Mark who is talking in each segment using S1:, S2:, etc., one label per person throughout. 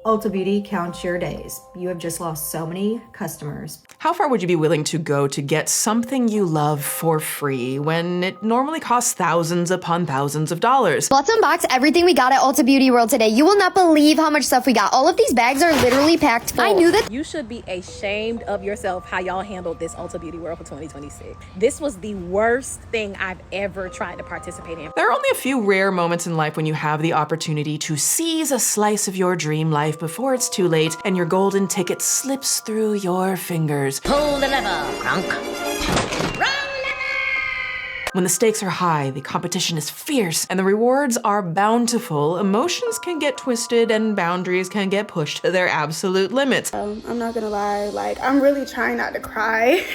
S1: Ulta Beauty, count your days. You have just lost so many customers.
S2: How far would you be willing to go to get something you love for free when it normally costs thousands upon thousands of dollars?
S3: Let's unbox everything we got at Ulta Beauty World today. You will not believe how much stuff we got. All of these bags are literally packed full. I knew that.
S4: You should be ashamed of yourself how y'all handled this Ulta Beauty World for 2026. This was the worst thing I've ever tried to participate in.
S2: There are only a few rare moments in life when you have the opportunity to seize a slice of your dream life before it's too late and your golden ticket slips through your fingers.
S5: Pull the lever, Franke.
S2: When the stakes are high, the competition is fierce, and the rewards are bountiful, emotions can get twisted and boundaries can get pushed to their absolute limits.
S6: I'm not gonna lie, like, I'm really trying not to cry.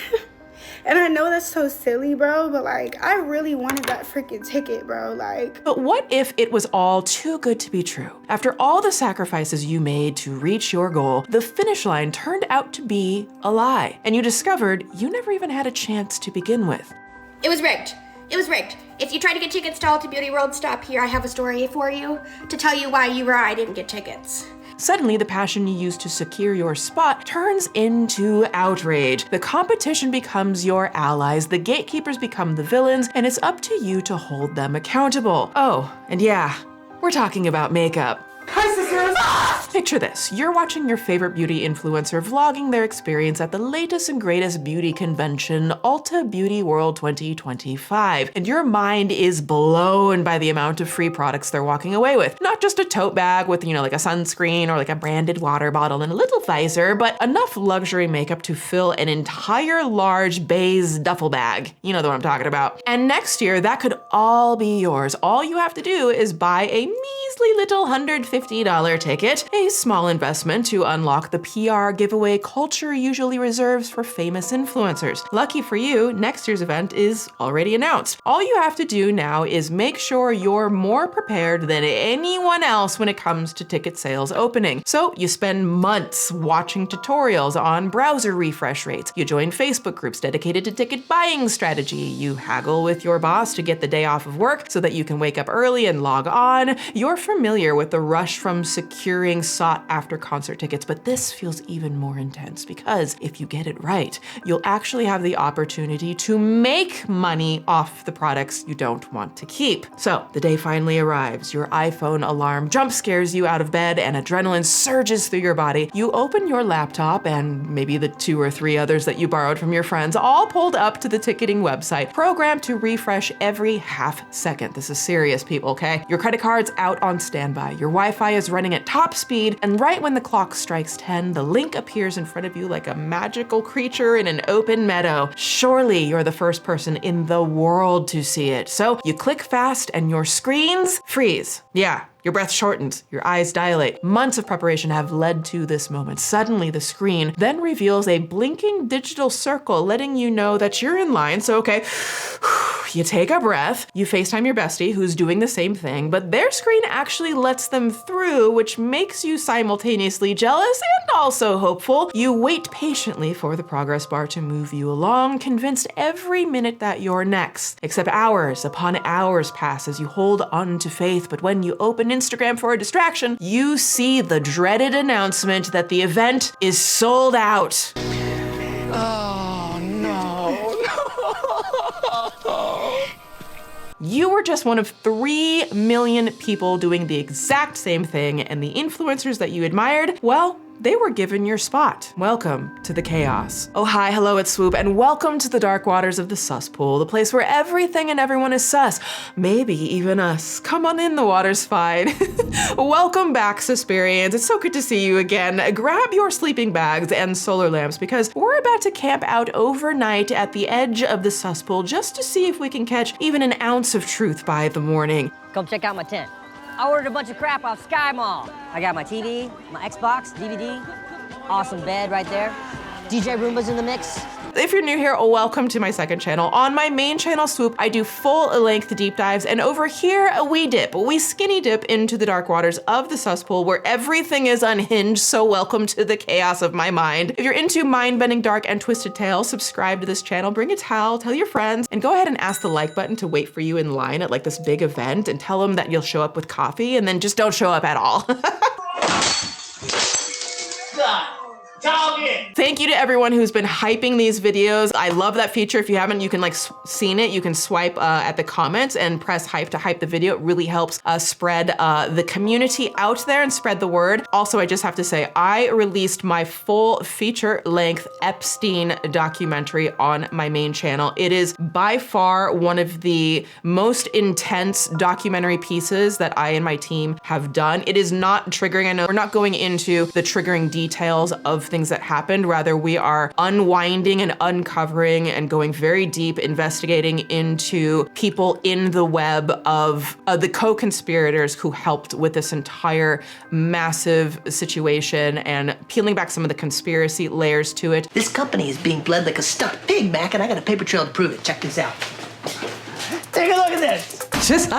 S6: And I know that's so silly, bro, but like, I really wanted that freaking ticket, bro, like.
S2: But what if it was all too good to be true? After all the sacrifices you made to reach your goal, the finish line turned out to be a lie, and you discovered you never even had a chance to begin with.
S7: It was rigged. It was rigged. If you try to get tickets to Ulta Beauty World, stop here. I have a story for you to tell you why you or I didn't get tickets.
S2: Suddenly, the passion you used to secure your spot turns into outrage. The competition becomes your allies, the gatekeepers become the villains, and it's up to you to hold them accountable. Oh, and yeah, we're talking about makeup.
S6: Hi, sisters!
S2: Picture this, you're watching your favorite beauty influencer vlogging their experience at the latest and greatest beauty convention, Ulta Beauty World 2025, and your mind is blown by the amount of free products they're walking away with. Not just a tote bag with, like a sunscreen or like a branded water bottle and a little visor, but enough luxury makeup to fill an entire large beige duffel bag. You know the one I'm talking about. And next year, that could all be yours. All you have to do is buy a measly little $150 ticket, a small investment to unlock the PR giveaway culture usually reserves for famous influencers. Lucky for you, next year's event is already announced. All you have to do now is make sure you're more prepared than anyone else when it comes to ticket sales opening. So you spend months watching tutorials on browser refresh rates. You join Facebook groups dedicated to ticket buying strategy. You haggle with your boss to get the day off of work so that you can wake up early and log on. You're familiar with the rush from securing sought-after concert tickets, but this feels even more intense because if you get it right, you'll actually have the opportunity to make money off the products you don't want to keep. So the day finally arrives, your iPhone alarm jump scares you out of bed and adrenaline surges through your body. You open your laptop and maybe the 2 or 3 others that you borrowed from your friends, all pulled up to the ticketing website, programmed to refresh every half second. This is serious, people, okay? Your credit card's out on standby. Your Wi-Fi is running at top speed, and right when the clock strikes 10, the link appears in front of you like a magical creature in an open meadow. Surely you're the first person in the world to see it. So you click fast and your screens freeze. Yeah. Your breath shortens, your eyes dilate. Months of preparation have led to this moment. Suddenly the screen then reveals a blinking digital circle letting you know that you're in line. So okay, you take a breath, you FaceTime your bestie who's doing the same thing, but their screen actually lets them through, which makes you simultaneously jealous and also hopeful. You wait patiently for the progress bar to move you along, convinced every minute that you're next. Except hours upon hours pass as you hold on to faith, but when you open Instagram for a distraction, you see the dreaded announcement that the event is sold out.
S8: Oh, no.
S2: You were just one of 3 million people doing the exact same thing, and the influencers that you admired, well, they were given your spot. Welcome to the chaos. Oh, hi, hello, it's Swoop, and welcome to the dark waters of the Suspool, the place where everything and everyone is sus. Maybe even us. Come on in, the water's fine. Welcome back, Suspirians. It's so good to see you again. Grab your sleeping bags and solar lamps because we're about to camp out overnight at the edge of the Suspool just to see if we can catch even an ounce of truth by the morning.
S5: Come check out my tent. I ordered a bunch of crap off Sky Mall. I got my TV, my Xbox, DVD, awesome bed right there. DJ Roomba's in the mix.
S2: If you're new here, welcome to my second channel. On my main channel, Swoop, I do full-length deep dives, and over here, we skinny dip into the dark waters of the Suspool where everything is unhinged, so welcome to the chaos of my mind. If you're into mind-bending, dark, and twisted tales, subscribe to this channel, bring a towel, tell your friends, and go ahead and ask the like button to wait for you in line at like this big event and tell them that you'll show up with coffee and then just don't show up at all. Thank you to everyone who's been hyping these videos. I love that feature. If you haven't, you can like seen it. You can swipe at the comments and press hype to hype the video. It really helps spread the community out there and spread the word. Also, I just have to say, I released my full feature-length Epstein documentary on my main channel. It is by far one of the most intense documentary pieces that I and my team have done. It is not triggering. I know we're not going into the triggering details of things that happened. Rather, we are unwinding and uncovering and going very deep, investigating into people in the web of the co-conspirators who helped with this entire massive situation and peeling back some of the conspiracy layers to it.
S9: This company is being bled like a stuffed pig, Mac, and I got a paper trail to prove it. Check this out. Take a look at this.
S2: Just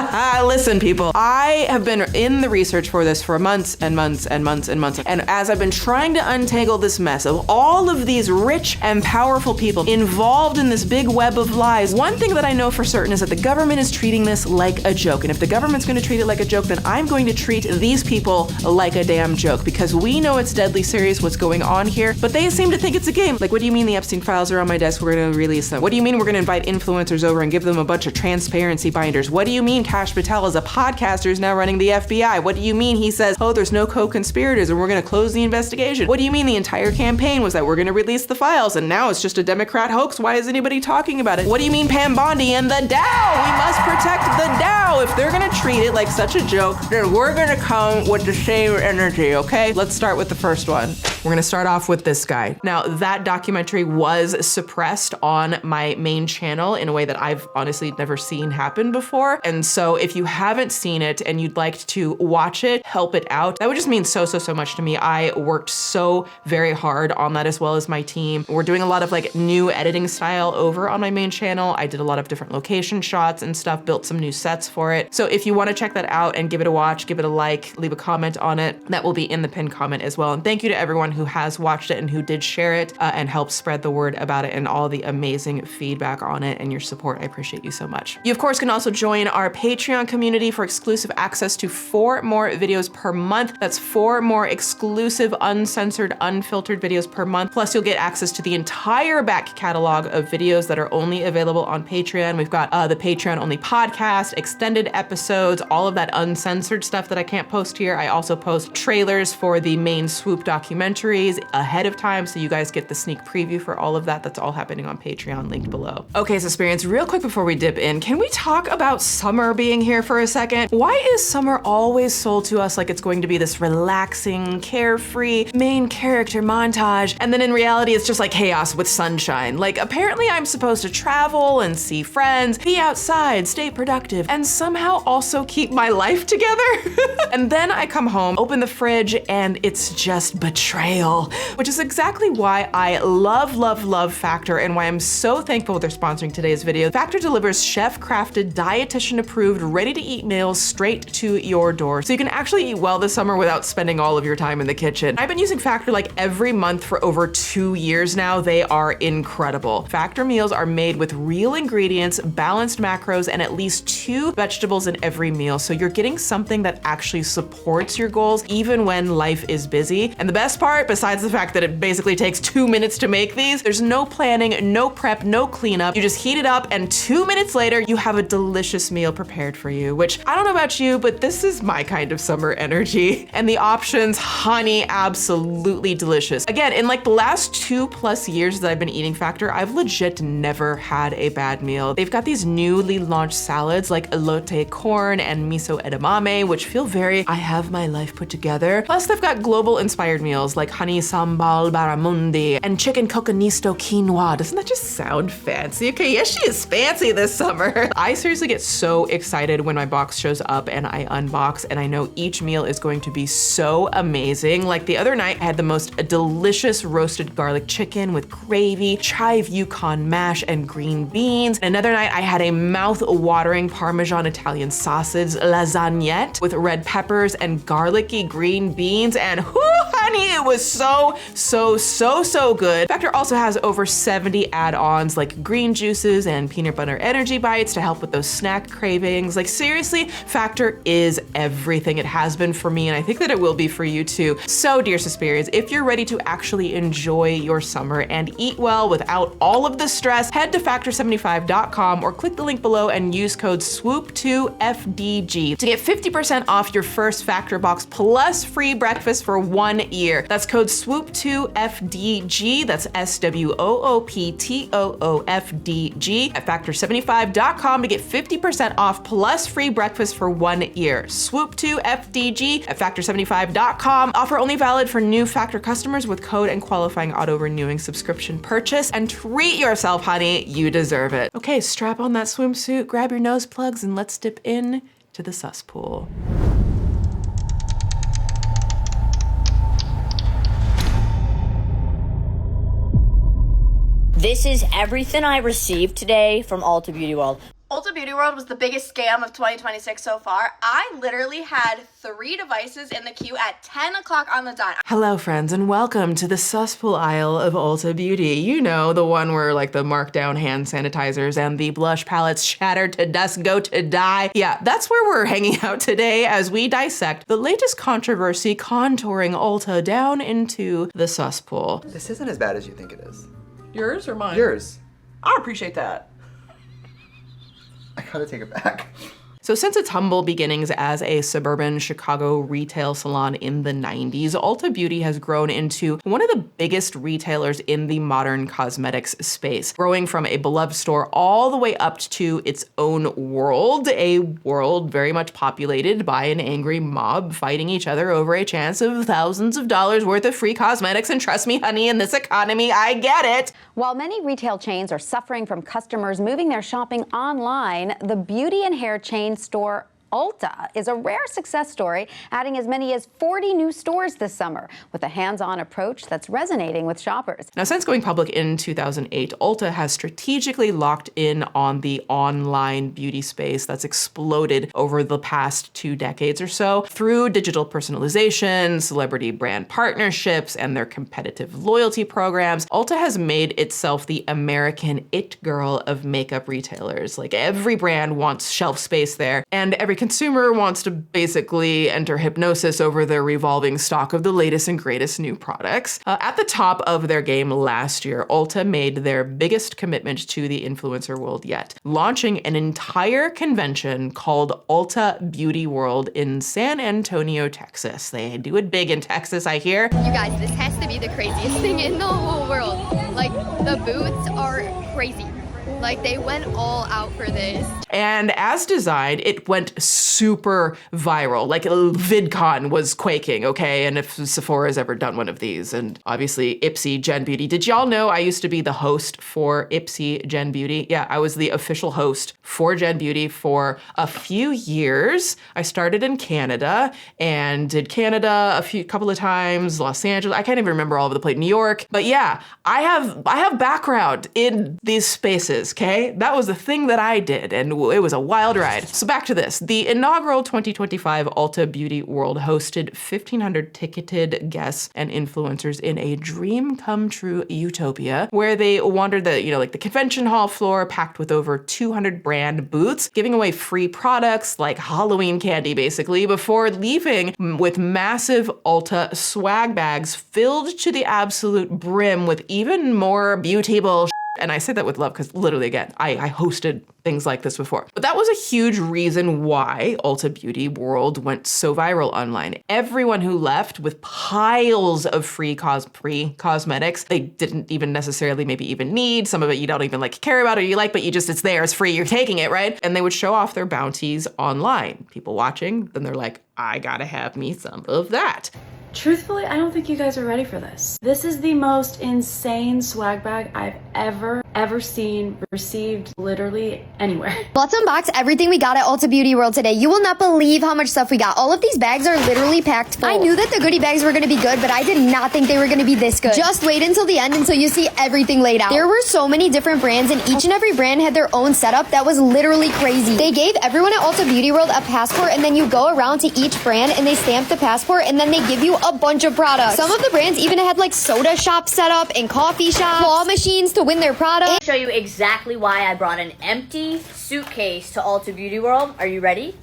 S2: listen, people. I have been in the research for this for months and months and months and months. And as I've been trying to untangle this mess of all of these rich and powerful people involved in this big web of lies, one thing that I know for certain is that the government is treating this like a joke. And if the government's going to treat it like a joke, then I'm going to treat these people like a damn joke, because we know it's deadly serious what's going on here, but they seem to think it's a game. Like, what do you mean the Epstein files are on my desk? We're going to release them. What do you mean we're going to invite influencers over and give them a bunch of transparency binders? What do you mean Kash Patel is a podcaster who's now running the FBI? What do you mean he says, oh, there's no co-conspirators and we're going to close the investigation? What do you mean the entire campaign was that we're going to release the files and now it's just a Democrat hoax? Why is anybody talking about it? What do you mean Pam Bondi and the Dow? We must protect the Dow. If they're going to treat it like such a joke, then we're going to come with the same energy, okay? Let's start with the first one. We're going to start off with this guy. Now, that documentary was suppressed on my main channel in a way that I've honestly never seen happen before. And so if you haven't seen it and you'd like to watch it, help it out, that would just mean so much to me. I worked so very hard on that, as well as my team. We're doing a lot of like new editing style over on my main channel. I did a lot of different location shots and stuff, built some new sets for it. So if you want to check that out and give it a watch, give it a like, leave a comment on it, that will be in the pinned comment as well. And thank you to everyone who has watched it and who did share it and help spread the word about it and all the amazing feedback on it and your support. I appreciate you so much. You of course can also join our Patreon community for exclusive access to 4 more videos per month. That's 4 more exclusive, uncensored, unfiltered videos per month. Plus you'll get access to the entire back catalog of videos that are only available on Patreon. We've got the Patreon only podcast, extended episodes, all of that uncensored stuff that I can't post here. I also post trailers for the main Swoop documentaries ahead of time, so you guys get the sneak preview for all of that. That's all happening on Patreon, linked below. Okay, Suspirians, real quick before we dip in, can we talk about summer being here for a second? Why is summer always sold to us like it's going to be this relaxing, carefree, main character montage, and then in reality it's just like chaos with sunshine? Like, apparently I'm supposed to travel and see friends, be outside, stay productive, and somehow also keep my life together? And then I come home, open the fridge, and it's just betrayal, which is exactly why I love Factor and why I'm so thankful they're sponsoring today's video. Factor delivers chef-crafted, dietitian-approved, ready-to-eat meals straight to your door, so you can actually eat well this summer without spending all of your time in the kitchen. I've been using Factor like every month for over 2 years now. They are incredible. Factor meals are made with real ingredients, balanced macros, and at least 2 vegetables in every meal, so you're getting something that actually supports your goals even when life is busy. And the best part, besides the fact that it basically takes 2 minutes to make these, there's no planning, no prep, no cleanup. You just heat it up and 2 minutes later, you have a delicious meal prepared for you, which I don't know about you, but this is my kind of summer energy. And the options, honey, absolutely delicious. Again, in like the last 2+ years that I've been eating Factor, I've legit never had a bad meal. They've got these newly launched salads like elote corn and miso edamame, which feel very, I have my life put together. Plus they've got global inspired meals like honey sambal barramundi and chicken coconito quinoa. Doesn't that just sound fancy? Okay, yes, she is fancy this summer. I seriously get so excited when my box shows up and I unbox, and I know each meal is going to be so amazing. Like the other night, I had the most delicious roasted garlic chicken with gravy, chive Yukon mash, and green beans. Another night, I had a mouth-watering Parmesan Italian sausage lasagnette with red peppers and garlicky green beans, and whoo, honey, honey, it was so good. Factor also has over 70 add-ons like green juices and peanut butter energy bites to help with those snack cravings. Like seriously, Factor is everything. It has been for me, and I think that it will be for you too. So dear Suspirians, if you're ready to actually enjoy your summer and eat well without all of the stress, head to factor75.com or click the link below and use code SWOOP2FDG to get 50% off your first Factor box plus free breakfast for 1 year. That's code SWOOP2FDG. That's SWOOPTOOFDG at factor75.com to get 50% off plus free breakfast for 1 year. SWOOP2FDG at factor75.com. Offer only valid for new Factor customers with code and qualifying auto-renewing subscription purchase. And treat yourself, honey. You deserve it. Okay, strap on that swimsuit, grab your nose plugs, and let's dip in to the Suspool.
S10: This is everything I received today from Ulta Beauty World.
S11: Ulta Beauty World was the biggest scam of 2026 so far. I literally had 3 devices in the queue at 10 o'clock on the dot.
S2: Hello friends, and welcome to the Suspool aisle of Ulta Beauty. You know, the one where like the markdown hand sanitizers and the blush palettes shattered to dust go to die. Yeah, that's where we're hanging out today as we dissect the latest controversy contouring Ulta down into the Suspool.
S12: This isn't as bad as you think it is.
S2: Yours or mine?
S12: Yours.
S2: I appreciate that.
S12: I gotta take it back.
S2: So since its humble beginnings as a suburban Chicago retail salon in the 90s, Ulta Beauty has grown into one of the biggest retailers in the modern cosmetics space, growing from a beloved store all the way up to its own world, a world very much populated by an angry mob fighting each other over a chance of thousands of dollars worth of free cosmetics. And trust me, honey, in this economy, I get it.
S13: While many retail chains are suffering from customers moving their shopping online, the beauty and hair chain store Ulta is a rare success story, adding as many as 40 new stores this summer with a hands-on approach that's resonating with shoppers.
S2: Now, since going public in 2008, Ulta has strategically locked in on the online beauty space that's exploded over the past 2 decades or so through digital personalization, celebrity brand partnerships, and their competitive loyalty programs. Ulta has made itself the American it girl of makeup retailers. Like every brand wants shelf space there, and every consumer wants to basically enter hypnosis over their revolving stock of the latest and greatest new products. At the top of their game last year, Ulta made their biggest commitment to the influencer world yet, launching an entire convention called Ulta Beauty World in San Antonio, Texas. They do it big in Texas, I hear.
S14: You guys, this has to be the craziest thing in the whole world. Like, the booths are crazy. Like, they went all out for this.
S2: And as designed, it went super viral. Like, VidCon was quaking, okay? And if Sephora's ever done one of these, and obviously Ipsy Gen Beauty. Did y'all know I used to be the host for Ipsy Gen Beauty? Yeah, I was the official host for Gen Beauty for a few years. I started in Canada and did Canada a couple of times, Los Angeles. I can't even remember all over the place. New York. But yeah, I have background in these spaces. Okay, that was the thing that I did, and it was a wild ride. So back to this. The inaugural 2025 Ulta Beauty World hosted 1,500 ticketed guests and influencers in a dream come true utopia, where they wandered the convention hall floor packed with over 200 brand booths, giving away free products like Halloween candy, basically, before leaving with massive Ulta swag bags filled to the absolute brim with even more beauty bullshit. And I say that with love because literally, again, I hosted things like this before. But that was a huge reason why Ulta Beauty World went so viral online. Everyone who left with piles of free cosmetics they didn't even necessarily maybe even need. Some of it you don't even care about or you like, but it's there, it's free, you're taking it, right? And they would show off their bounties online. People watching, then they're like, I gotta have me some of that.
S15: Truthfully, I don't think you guys are ready for this. This is the most insane swag bag I've ever ever seen, received, literally anywhere.
S3: Let's unbox everything we got at Ulta Beauty World today. You will not believe how much stuff we got. All of these bags are literally packed full. I knew that the goodie bags were gonna be good, but I did not think they were gonna be this good. Just wait until the end until you see everything laid out. There were so many different brands, and each and every brand had their own setup that was literally crazy. They gave everyone at Ulta Beauty World a passport, and then you go around to each brand and they stamp the passport, and then they give you a bunch of products. Some of the brands even had like soda shops set up and coffee shops, claw machines to win their products.
S10: I'll show you exactly why I brought an empty suitcase to Ulta Beauty World. Are you ready?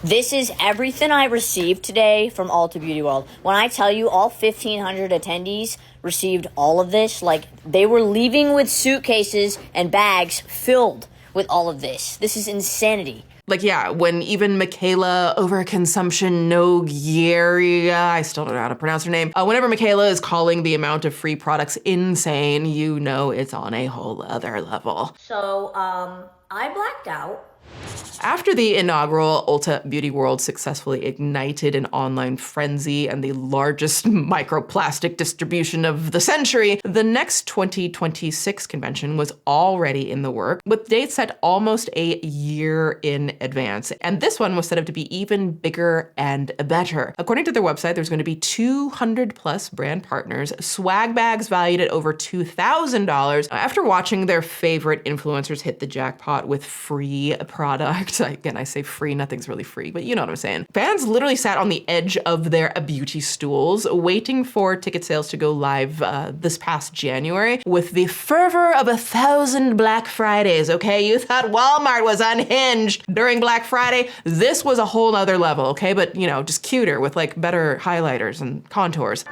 S10: This is everything I received today from Ulta Beauty World. When I tell you all 1,500 attendees received all of this, like they were leaving with suitcases and bags filled with all of this. This is insanity.
S2: Like, yeah, when even Michaela Overconsumption Nogueira, I still don't know how to pronounce her name, whenever Michaela is calling the amount of free products insane, you know it's on a whole other level.
S10: So, I blacked out.
S2: After the inaugural Ulta Beauty World successfully ignited an online frenzy and the largest microplastic distribution of the century, the next 2026 convention was already in the work, with dates set almost a year in advance. And this one was set up to be even bigger and better. According to their website, there's going to be 200 plus brand partners, swag bags valued at over $2,000. After watching their favorite influencers hit the jackpot with free products, again, I say free, nothing's really free, but you know what I'm saying. Fans literally sat on the edge of their beauty stools, waiting for ticket sales to go live this past January with the fervor of 1,000 Black Fridays, okay? You thought Walmart was unhinged during Black Friday. This was a whole other level, okay? But, you know, just cuter with like better highlighters and contours.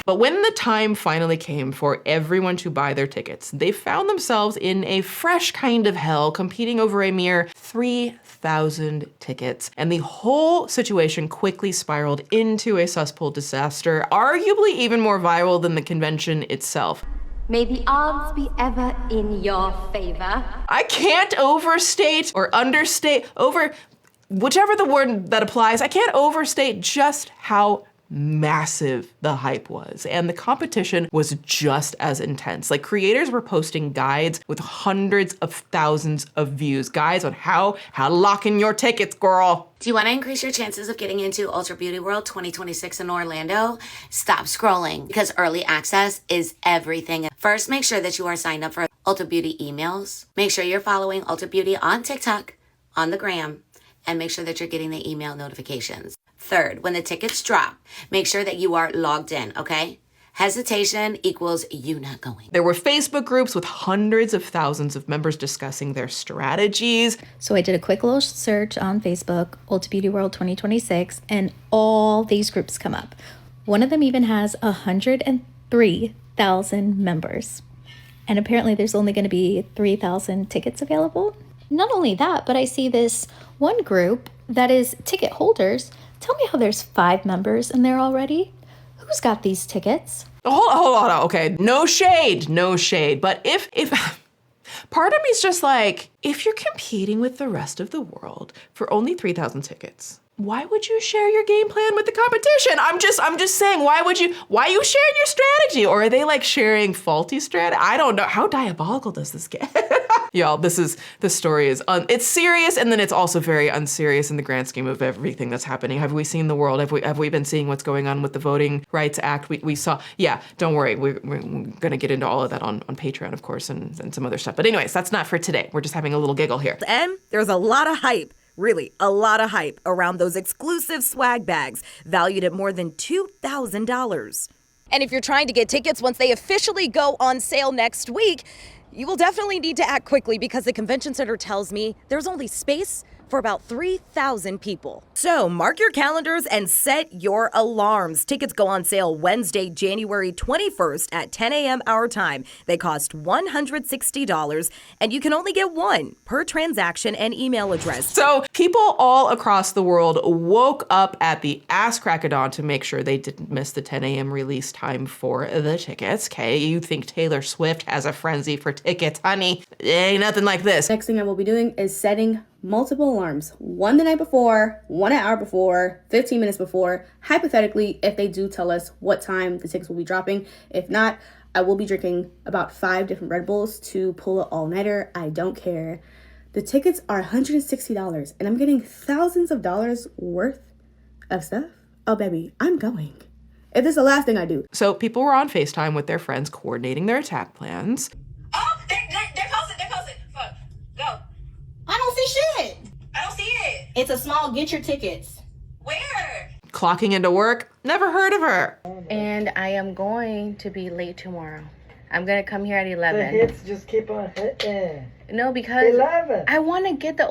S2: But when the time finally came for everyone to buy their tickets, they found themselves in a fresh kind of hell, competing over a mere 3,000 tickets. And the whole situation quickly spiraled into a Suspool disaster, arguably even more viral than the convention itself.
S16: May the odds be ever in your favor.
S2: I can't overstate or understate, whichever the word that applies, I can't overstate just how massive the hype was, and the competition was just as intense. Like, creators were posting guides with hundreds of thousands of views, guides on how to lock in your tickets, girl.
S17: Do you want to increase your chances of getting into Ulta Beauty World 2026 in Orlando? Stop scrolling, because early access is everything. First, make sure that you are signed up for Ulta Beauty emails. Make sure you're following Ulta Beauty on TikTok, on the gram, and make sure that you're getting the email notifications. Third, when the tickets drop, make sure that you are logged in, okay? Hesitation equals you not going.
S2: There were Facebook groups with hundreds of thousands of members discussing their strategies.
S18: So I did a quick little search on Facebook, Ulta Beauty World 2026, and all these groups come up. One of them even has 103,000 members. And apparently there's only going to be 3,000 tickets available. Not only that, but I see this one group that is ticket holders. Tell me how there's 5 members in there already. Who's got these tickets?
S2: Hold on, okay. No shade. But if part of me is just like, if you're competing with the rest of the world for only 3,000 tickets, why would you share your game plan with the competition? I'm just saying, why are you sharing your strategy? Or are they like sharing faulty strategy? I don't know. How diabolical does this get? Y'all, this story is, it's serious, and then it's also very unserious in the grand scheme of everything that's happening. Have we seen the world? Have we been seeing what's going on with the Voting Rights Act? We saw, yeah, don't worry. We're gonna get into all of that on Patreon, of course, and some other stuff. But anyways, that's not for today. We're just having a little giggle here.
S19: And there's a lot of hype. Really, a lot of hype around those exclusive swag bags valued at more than $2,000. And if you're trying to get tickets once they officially go on sale next week, you will definitely need to act quickly, because the convention center tells me there's only space for about 3,000 people. So mark your calendars and set your alarms. Tickets go on sale Wednesday, January 21st at 10 a.m. our time. They cost $160, and you can only get one per transaction and email address.
S2: So people all across the world woke up at the ass crack of dawn to make sure they didn't miss the 10 a.m. release time for the tickets. Okay, you think Taylor Swift has a frenzy for tickets, honey? It ain't nothing like this.
S15: Next thing I will be doing is setting
S20: multiple alarms. One the night before, one an hour before, 15 minutes before. Hypothetically, if they do tell us what time the tickets will be dropping. If not, I will be drinking about 5 different Red Bulls to pull an all-nighter. I don't care. The tickets are $160 and I'm getting thousands of dollars worth of stuff. Oh, baby, I'm going. If this is the last thing I do.
S2: So people were on FaceTime with their friends coordinating their attack plans.
S11: Oh, they posted. Fuck, go.
S20: I don't see shit.
S11: I don't see it.
S20: It's a small get your tickets.
S11: Where?
S2: Clocking into work, never heard of her.
S21: And I am going to be late tomorrow. I'm gonna come here at 11.
S22: The hits just keep on hitting.
S21: No, because
S22: 11.
S21: I want to get the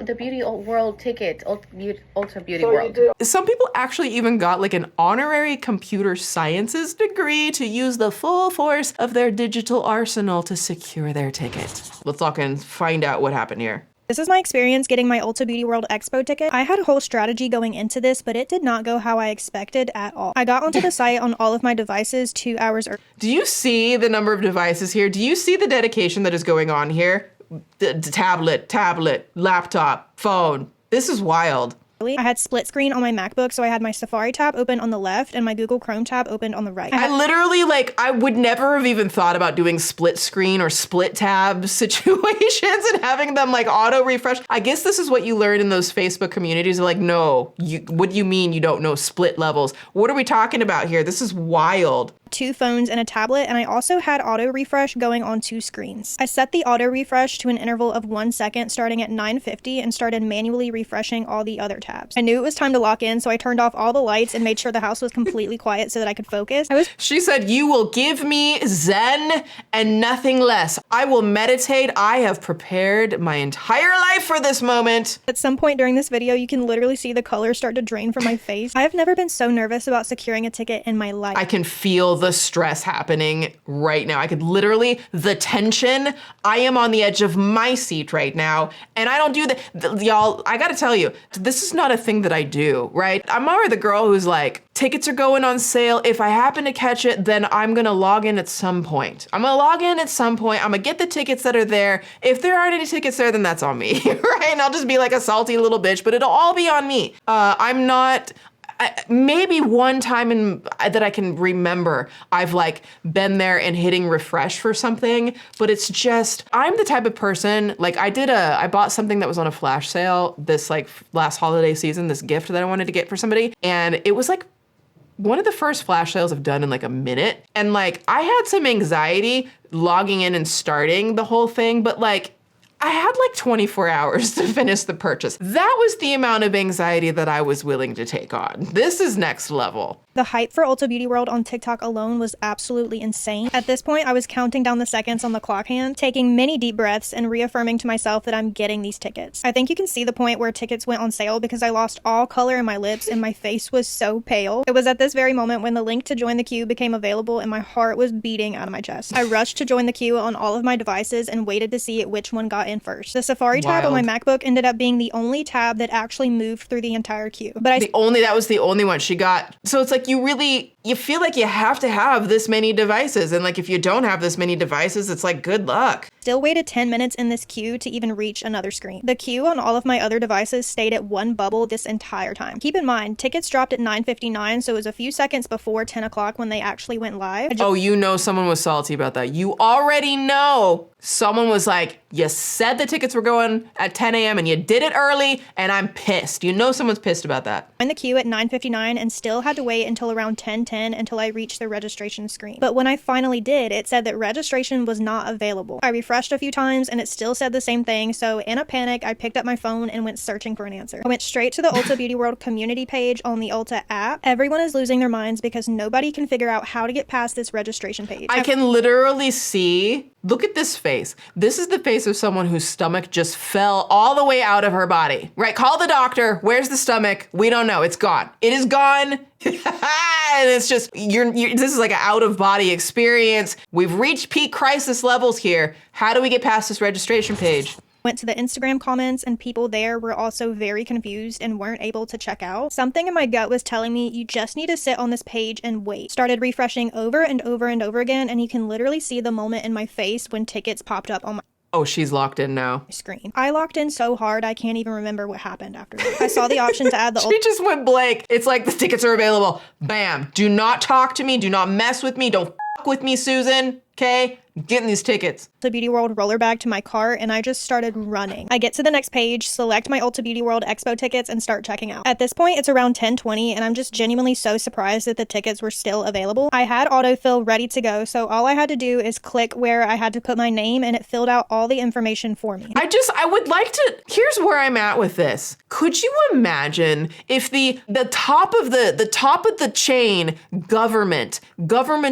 S21: the Beauty World tickets. Ulta Beauty World.
S2: Some people actually even got like an honorary computer sciences degree to use the full force of their digital arsenal to secure their ticket. Let's look and find out what happened here.
S23: This is my experience getting my Ulta Beauty World Expo ticket. I had a whole strategy going into this, but it did not go how I expected at all. I got onto the site on all of my devices 2 hours early.
S2: Do you see the number of devices here? Do you see the dedication that is going on here? The tablet, laptop, phone. This is wild.
S23: I had split screen on my MacBook, so I had my Safari tab open on the left and my Google Chrome tab opened on the right.
S2: I literally, I would never have even thought about doing split screen or split tab situations and having them auto refresh. I guess this is what you learn in those Facebook communities. They're like, no, what do you mean you don't know split levels? What are we talking about here? This is wild.
S23: 2 phones and a tablet, and I also had auto refresh going on 2 screens. I set the auto refresh to an interval of 1 second starting at 9:50 and started manually refreshing all the other tabs. I knew it was time to lock in, so I turned off all the lights and made sure the house was completely quiet so that I could focus.
S2: She said, you will give me Zen and nothing less. I will meditate. I have prepared my entire life for this moment.
S23: At some point during this video, you can literally see the color start to drain from my face. I have never been so nervous about securing a ticket in my life.
S2: I can feel the stress happening right now. I could literally, the tension, I am on the edge of my seat right now. And I don't do that. Y'all, I gotta tell you, this is not a thing that I do, right? I'm already the girl who's like, tickets are going on sale. If I happen to catch it, then I'm gonna log in at some point. I'm gonna get the tickets that are there. If there aren't any tickets there, then that's on me, right? And I'll just be like a salty little bitch, but it'll all be on me. Maybe one time that I can remember, I've been there and hitting refresh for something, but it's just, I'm the type of person, I bought something that was on a flash sale this last holiday season, this gift that I wanted to get for somebody. And it was one of the first flash sales I've done in a minute. And I had some anxiety logging in and starting the whole thing, but I had 24 hours to finish the purchase. That was the amount of anxiety that I was willing to take on. This is next level.
S23: The hype for Ulta Beauty World on TikTok alone was absolutely insane. At this point, I was counting down the seconds on the clock hand, taking many deep breaths and reaffirming to myself that I'm getting these tickets. I think you can see the point where tickets went on sale because I lost all color in my lips and my face was so pale. It was at this very moment when the link to join the queue became available and my heart was beating out of my chest. I rushed to join the queue on all of my devices and waited to see which one got in first. The Safari tab on my MacBook ended up being the only tab that actually moved through the entire queue. But
S2: that was the only one she got. So it's you feel like you have to have this many devices. And if you don't have this many devices, it's good luck.
S23: Still waited 10 minutes in this queue to even reach another screen. The queue on all of my other devices stayed at 1 bubble this entire time. Keep in mind, tickets dropped at 9:59, so it was a few seconds before 10 o'clock when they actually went live.
S2: Someone was salty about that. You already know someone was you said the tickets were going at 10 a.m. and you did it early, and I'm pissed. Someone's pissed about that.
S23: In the queue at 9:59 and still had to wait until around 10:10 until I reached the registration screen. But when I finally did, it said that registration was not available. I refreshed a few times and it still said the same thing, so in a panic, I picked up my phone and went searching for an answer. I went straight to the Ulta Beauty World community page on the Ulta app. Everyone is losing their minds because nobody can figure out how to get past this registration page.
S2: I can literally see, look at this face. This is the face of someone whose stomach just fell all the way out of her body. Right, call the doctor. Where's the stomach? We don't know. It's gone. It is gone. And it's just, this is an out-of-body experience. We've reached peak crisis levels here. How do we get past this registration page?
S23: Went to the Instagram comments and people there were also very confused and weren't able to check out. Something in my gut was telling me you just need to sit on this page and wait. Started refreshing over and over and over again, and you can literally see the moment in my face when tickets popped up on my...
S2: Oh, she's locked in now.
S23: Screen. I locked in so hard I can't even remember what happened after that. I saw the option to add the
S2: She just went blank. It's like the tickets are available. Bam. Do not talk to me. Do not mess with me. Don't f with me, Susan. Okay? I'm getting these tickets.
S23: Ulta Beauty World roller bag to my cart and I just started running. I get to the next page, select my Ulta Beauty World Expo tickets and start checking out. At this point, it's around 10:20 and I'm just genuinely so surprised that the tickets were still available. I had autofill ready to go, so all I had to do is click where I had to put my name and it filled out all the information for me.
S2: I would like to, here's where I'm at with this. Could you imagine if the top of the chain government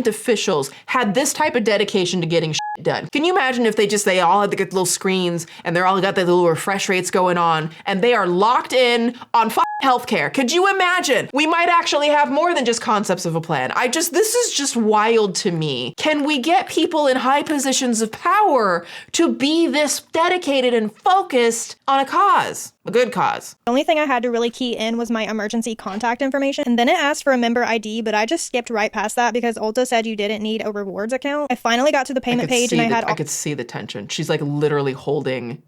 S2: officials had this type of dedication to getting shit done? Can you imagine if they all had the little screens and they're all got the little refresh rates going on and they are locked in on healthcare? Could you imagine? We might actually have more than just concepts of a plan. This is just wild to me. Can we get people in high positions of power to be this dedicated and focused on a cause? A good cause.
S23: The only thing I had to really key in was my emergency contact information, and then it asked for a member ID, but I just skipped right past that because Ulta said you didn't need a rewards account. I finally got to the payment page and I could
S2: see the tension. She's like literally holding,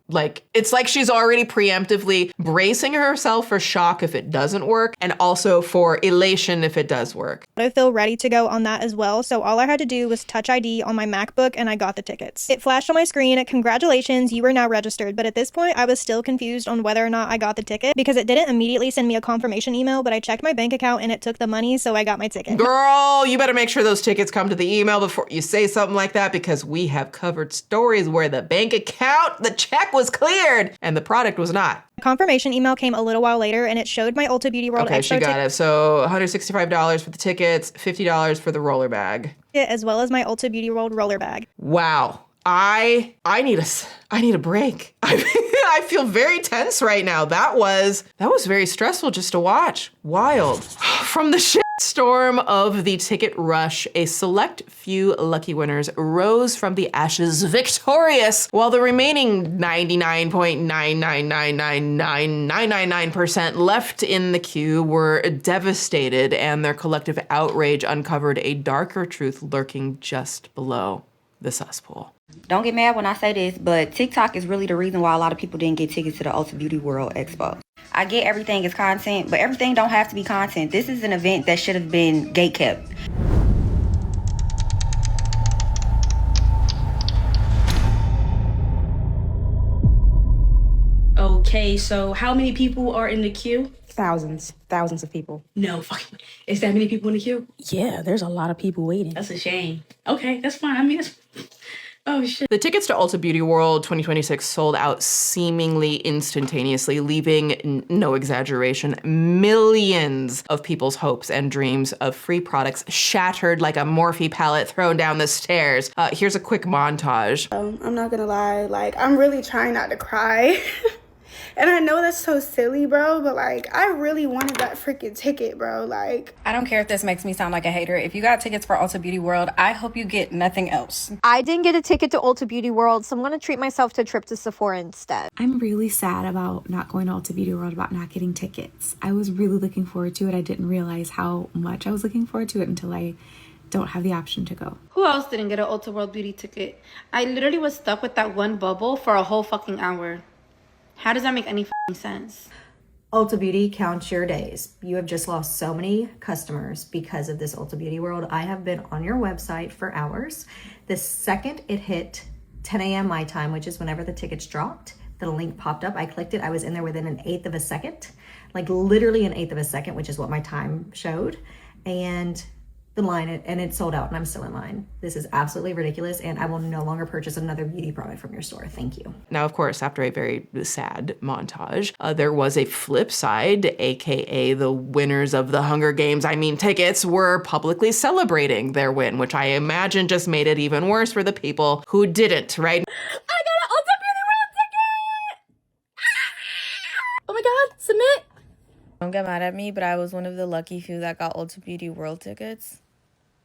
S2: it's like she's already preemptively bracing herself for shock if it doesn't work, and also for elation if it does work.
S23: I feel ready to go on that as well, so all I had to do was touch ID on my MacBook and I got the tickets. It flashed on my screen, congratulations, you are now registered, but at this point I was still confused on whether or not I got the ticket because it didn't immediately send me a confirmation email, but I checked my bank account and it took the money, so I got my ticket.
S2: Girl, you better make sure those tickets come to the email before you say something like that, because we have covered stories where the bank account, the check was cleared and the product was not.
S23: The confirmation email came a little while later and it showed my Ulta Beauty World
S2: Okay, she got it. So $165 for the tickets, $50 for the roller bag.
S23: As well as my Ulta Beauty World roller bag.
S2: Wow. I need a break. I feel very tense right now. That was very stressful just to watch. Wild. From the storm of the ticket rush, a select few lucky winners rose from the ashes victorious, while the remaining 99.9999999% left in the queue were devastated, and their collective outrage uncovered a darker truth lurking just below the cesspool.
S1: Don't get mad when I say this, but TikTok is really the reason why a lot of people didn't get tickets to the Ulta Beauty World Expo. I get everything is content, but everything don't have to be content. This is an event that should have been gatekept.
S4: Okay, so how many people are in the queue?
S20: Thousands of people.
S4: No fucking, is that many people in the queue?
S20: Yeah, there's a lot of people waiting.
S4: That's a shame. Okay, that's fine. I mean, oh shit.
S2: The tickets to Ulta Beauty World 2026 sold out seemingly instantaneously, leaving, no exaggeration, millions of people's hopes and dreams of free products shattered like a Morphe palette thrown down the stairs. Here's a quick montage.
S6: I'm not gonna lie, I'm really trying not to cry. And I know that's so silly, bro, but I really wanted that freaking ticket, bro.
S7: I don't care if this makes me sound like a hater. If you got tickets for Ulta Beauty World, I hope you get nothing else.
S24: I didn't get a ticket to Ulta Beauty World, so I'm gonna treat myself to a trip to Sephora instead.
S25: I'm really sad about not going to Ulta Beauty World, about not getting tickets. I was really looking forward to it. I didn't realize how much I was looking forward to it until I don't have the option to go.
S26: Who else didn't get an Ulta World Beauty ticket? I literally was stuck with that one bubble for a whole fucking hour. How does that make any sense?
S27: Ulta Beauty, count your days. You have just lost so many customers because of this Ulta Beauty World. I have been on your website for hours. The second it hit 10 a.m. my time, which is whenever the tickets dropped, the link popped up. I clicked it. I was in there within 1/8 of a second, literally 1/8 of a second, which is what my time showed. And the line, and it sold out and I'm still in line. This is absolutely ridiculous and I will no longer purchase another beauty product from your store. Thank you.
S2: Now, of course, after a very sad montage, there was a flip side, AKA the winners of the Hunger Games, tickets, were publicly celebrating their win, which I imagine just made it even worse for the people who didn't, right?
S26: I got an Ulta Beauty World ticket! Oh my God, submit!
S28: Don't get mad at me, but I was one of the lucky few that got Ulta Beauty World tickets.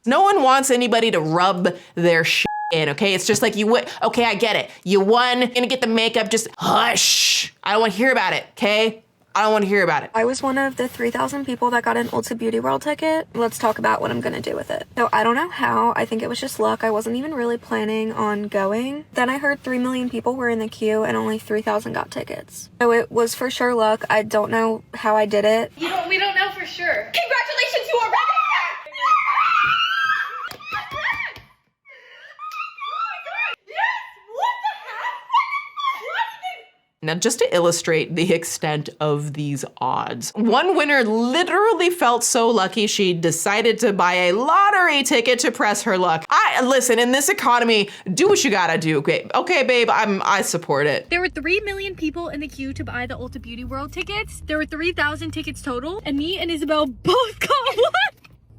S2: No one wants anybody to rub their shit in, okay? It's just like you would, okay, I get it. You won, gonna get the makeup, just hush. I don't want to hear about it, okay? I don't want to hear about it.
S3: I was one of the 3,000 people that got an Ulta Beauty World ticket. Let's talk about what I'm gonna do with it. So I don't know how. I think it was just luck. I wasn't even really planning on going. Then I heard 3 million people were in the queue and only 3,000 got tickets. So it was for sure luck. I don't know how I did it. We don't know for sure.
S11: Congratulations, you are ready!
S2: Now, just to illustrate the extent of these odds, one winner literally felt so lucky she decided to buy a lottery ticket to press her luck. Listen, in this economy, do what you gotta do. Okay, babe, I support it.
S23: There were 3 million people in the queue to buy the Ulta Beauty World tickets. There were 3,000 tickets total, and me and Isabel both got one.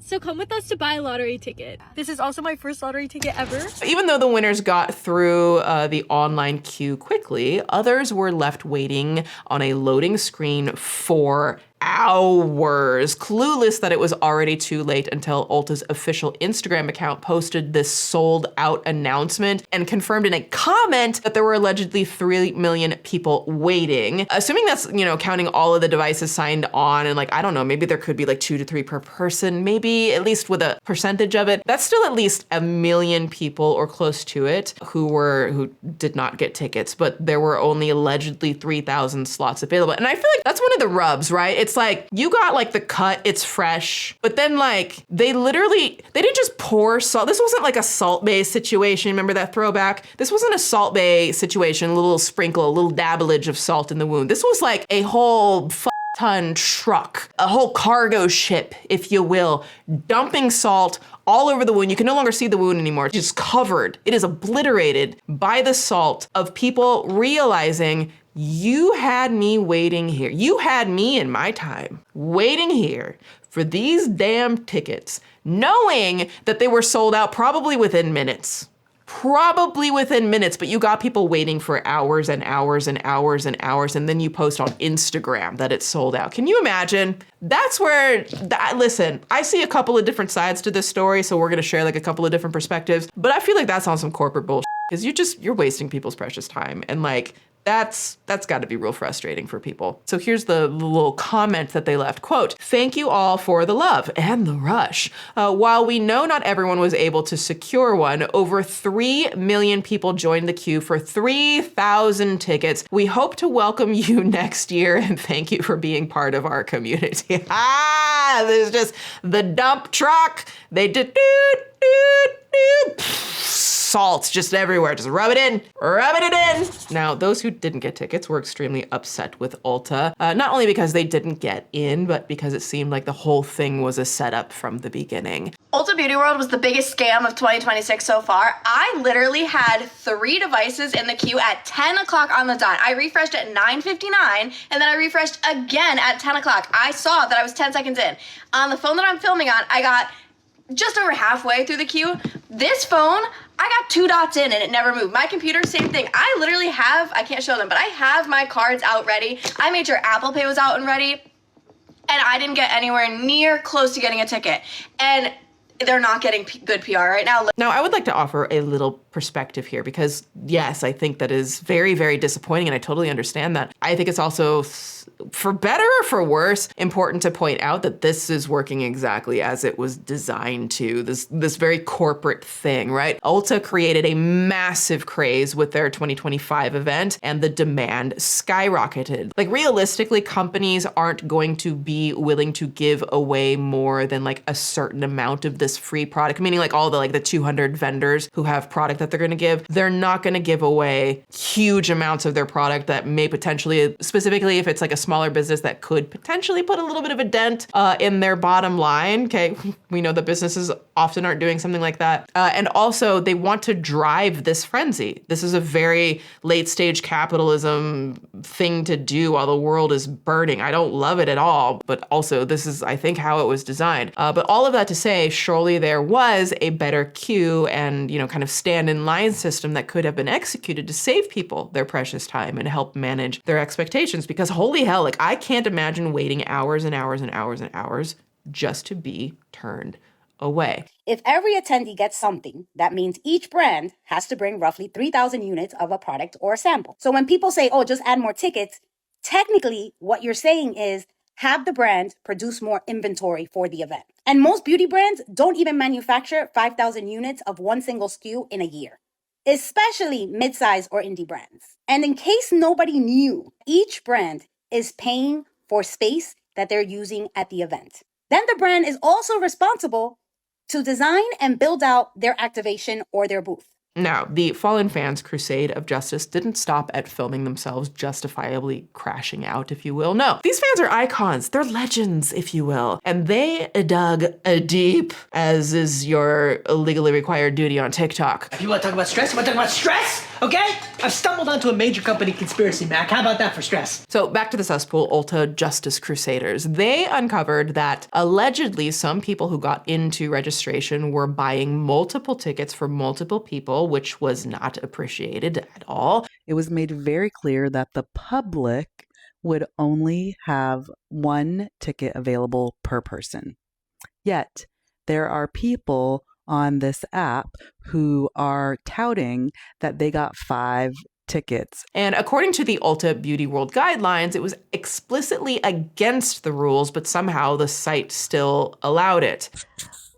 S23: So come with us to buy a lottery ticket. This is also my first lottery ticket ever.
S2: Even though the winners got through the online queue quickly, others were left waiting on a loading screen for hours, clueless that it was already too late until Ulta's official Instagram account posted this sold out announcement and confirmed in a comment that there were allegedly 3 million people waiting. Assuming that's, counting all of the devices signed on and I don't know, maybe there could be 2 to 3 per person, maybe at least with a percentage of it. That's still at least 1 million people or close to it who did not get tickets, but there were only allegedly 3,000 slots available. And I feel like that's one of the rubs, right? It's you got the cut, it's fresh, but then they didn't just pour salt. This wasn't a Salt Bae situation. Remember that throwback? This wasn't a Salt Bae situation, a little sprinkle, a little dabblage of salt in the wound. This was a whole ton truck, a whole cargo ship, if you will, dumping salt all over the wound. You can no longer see the wound anymore. It's just covered. It is obliterated by the salt of people realizing you had me waiting here. You had me in my time waiting here for these damn tickets, knowing that they were sold out probably within minutes. But you got people waiting for hours and hours and hours and hours, and then you post on Instagram that it's sold out. Can you imagine? That's where, listen, I see a couple of different sides to this story, so we're gonna share a couple of different perspectives, but I feel like that's on some corporate bullshit, because you're wasting people's precious time, and that's got to be real frustrating for people. So here's the little comment that they left. Quote, "Thank you all for the love and the rush. While we know not everyone was able to secure one, over 3 million people joined the queue for 3,000 tickets. We hope to welcome you next year and thank you for being part of our community." There's just the dump truck. They did salt just everywhere. Just rub it in. Now, those who didn't get tickets were extremely upset with Ulta, not only because they didn't get in, but because it seemed like the whole thing was a setup from the beginning.
S11: Ulta Beauty World was the biggest scam of 2026 so far. I literally had 3 devices in the queue at 10 o'clock on the dot. I refreshed at 9:59, and then I refreshed again at 10 o'clock. I saw that I was 10 seconds in. On the phone that I'm filming on, I got just over halfway through the queue. This phone, I got 2 dots in and it never moved. My computer, same thing. I literally have, I can't show them, but I have my cards out ready. I made sure Apple Pay was out and ready, and I didn't get anywhere near close to getting a ticket. And they're not getting good PR right now.
S2: Now, I would like to offer a little perspective here because, yes, I think that is very, very disappointing, and I totally understand that. I think it's also, for better or for worse, important to point out that this is working exactly as it was designed to, this very corporate thing, right? Ulta created a massive craze with their 2025 event, and the demand skyrocketed. Realistically, companies aren't going to be willing to give away more than a certain amount of this free product, meaning all the 200 vendors who have product that they're going to give. They're not going to give away huge amounts of their product that may potentially, specifically if it's a smaller business that could potentially put a little bit of a dent in their bottom line. Okay, we know that businesses often aren't doing something like that. And also they want to drive this frenzy. This is a very late stage capitalism thing to do while the world is burning. I don't love it at all, but also this is, I think, how it was designed. But all of that to say, surely there was a better queue and, kind of stand in line system that could have been executed to save people their precious time and help manage their expectations. Because holy hell, I can't imagine waiting hours and hours and hours and hours just to be turned away.
S5: If every attendee gets something, that means each brand has to bring roughly 3,000 units of a product or a sample. So when people say, oh, just add more tickets, Technically, what you're saying is have the brand produce more inventory for the event. And most beauty brands don't even manufacture 5,000 units of one single SKU in a year, especially mid-size or indie brands. And in case nobody knew, each brand is paying for space that they're using at the event. Then the brand is also responsible to design and build out their activation or their booth.
S2: Now, the Fallen Fans' crusade of justice didn't stop at filming themselves justifiably crashing out, if you will. No, these fans are icons. They're legends, if you will. And they dug deep, as is your legally required duty on TikTok.
S8: If you want to talk about stress, you want to talk about stress? Okay? I've stumbled onto a major company conspiracy, Mac. How about that for stress?
S2: So back to the Suspool Ulta Justice Crusaders. They uncovered that allegedly some people who got into registration were buying multiple tickets for multiple people, which was not appreciated at all.
S9: It was made very clear that the public would only have one ticket available per person. Yet, there are people on this app who are touting that they got 5 tickets.
S2: And according to the Ulta Beauty World guidelines, it was explicitly against the rules, but somehow the site still allowed it.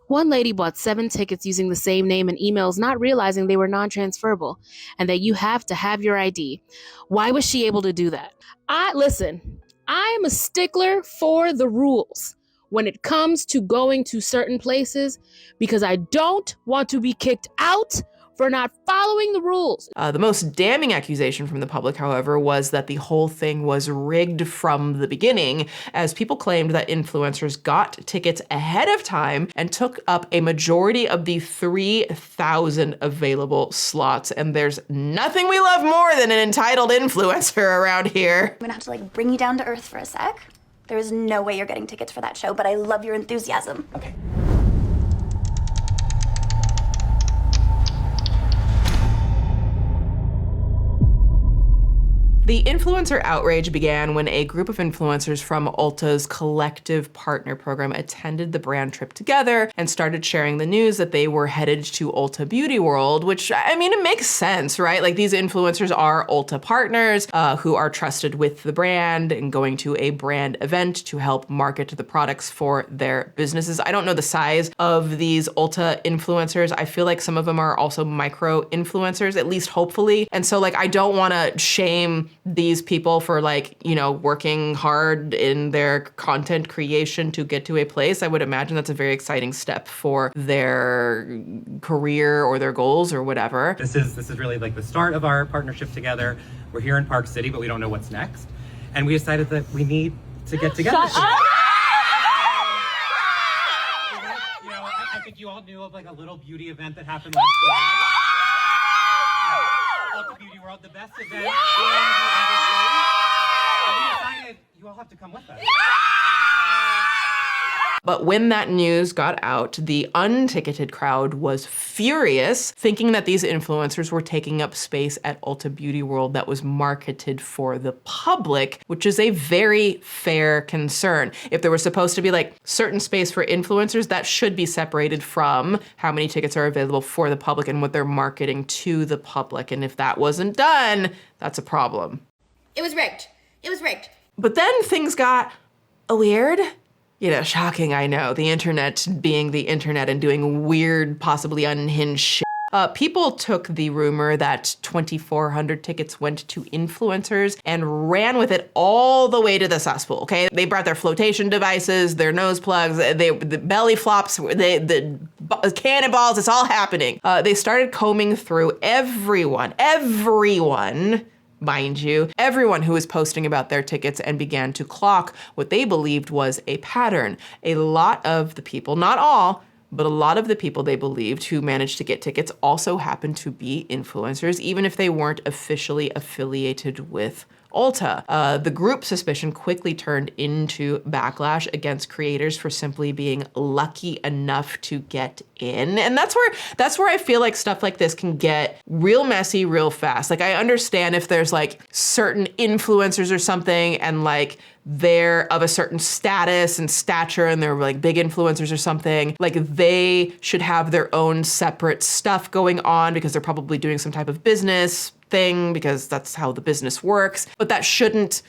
S10: One lady bought 7 tickets using the same name and emails, not realizing they were non-transferable and that you have to have your ID. Why was she able to do that? Listen, I'm a stickler for the rules when it comes to going to certain places because I don't want to be kicked out for not following the rules.
S2: The most damning accusation from the public, however, was that the whole thing was rigged from the beginning, as people claimed that influencers got tickets ahead of time and took up a majority of the 3,000 available slots. And there's nothing we love more than an entitled influencer around here.
S12: I'm gonna have to bring you down to earth for a sec. There is no way you're getting tickets for that show, but I love your enthusiasm.
S8: Okay.
S2: The influencer outrage began when a group of influencers from Ulta's collective partner program attended the brand trip together and started sharing the news that they were headed to Ulta Beauty World, which, I mean, it makes sense, right? Like, these influencers are Ulta partners who are trusted with the brand and going to a brand event to help market the products for their businesses. I don't know the size of these Ulta influencers. I feel like some of them are also micro influencers, at least hopefully. And so, like, I don't want to shame these people for, like, you know, working hard in their content creation to get to a place. I would imagine that's a very exciting step for their career or their goals or whatever.
S13: This is really like the start of our partnership together. We're here in Park City, but we don't know what's next. And we decided that we need to get together.
S12: Shut up!
S13: You know, I think you all knew of like a little beauty event that happened last year. Ulta Beauty World, the best event in the industry. And we decided you all have to come with us.
S2: But when that news got out, the unticketed crowd was furious, thinking that these influencers were taking up space at Ulta Beauty World that was marketed for the public, which is a very fair concern. If there was supposed to be like certain space for influencers, that should be separated from how many tickets are available for the public and what they're marketing to the public. And if that wasn't done, that's a problem.
S12: It was rigged. It was rigged.
S2: But then things got weird. You know, shocking, I know. The internet being the internet and doing weird, possibly unhinged shit. People took the rumor that 2,400 tickets went to influencers and ran with it all the way to the Suspool, okay? They brought their flotation devices, their nose plugs, the belly flops, the cannonballs, it's all happening. They started combing through everyone, mind you, everyone who was posting about their tickets and began to clock what they believed was a pattern. A lot of the people, not all, but a lot of the people they believed who managed to get tickets also happened to be influencers, even if they weren't officially affiliated with Ulta. The group suspicion quickly turned into backlash against creators for simply being lucky enough to get in. And that's where I feel like stuff like this can get real messy real fast. Like, I understand if there's like certain influencers or something and like they're of a certain status and stature and they're like big influencers or something, like they should have their own separate stuff going on because they're probably doing some type of business thing because that's how the business works. But that shouldn't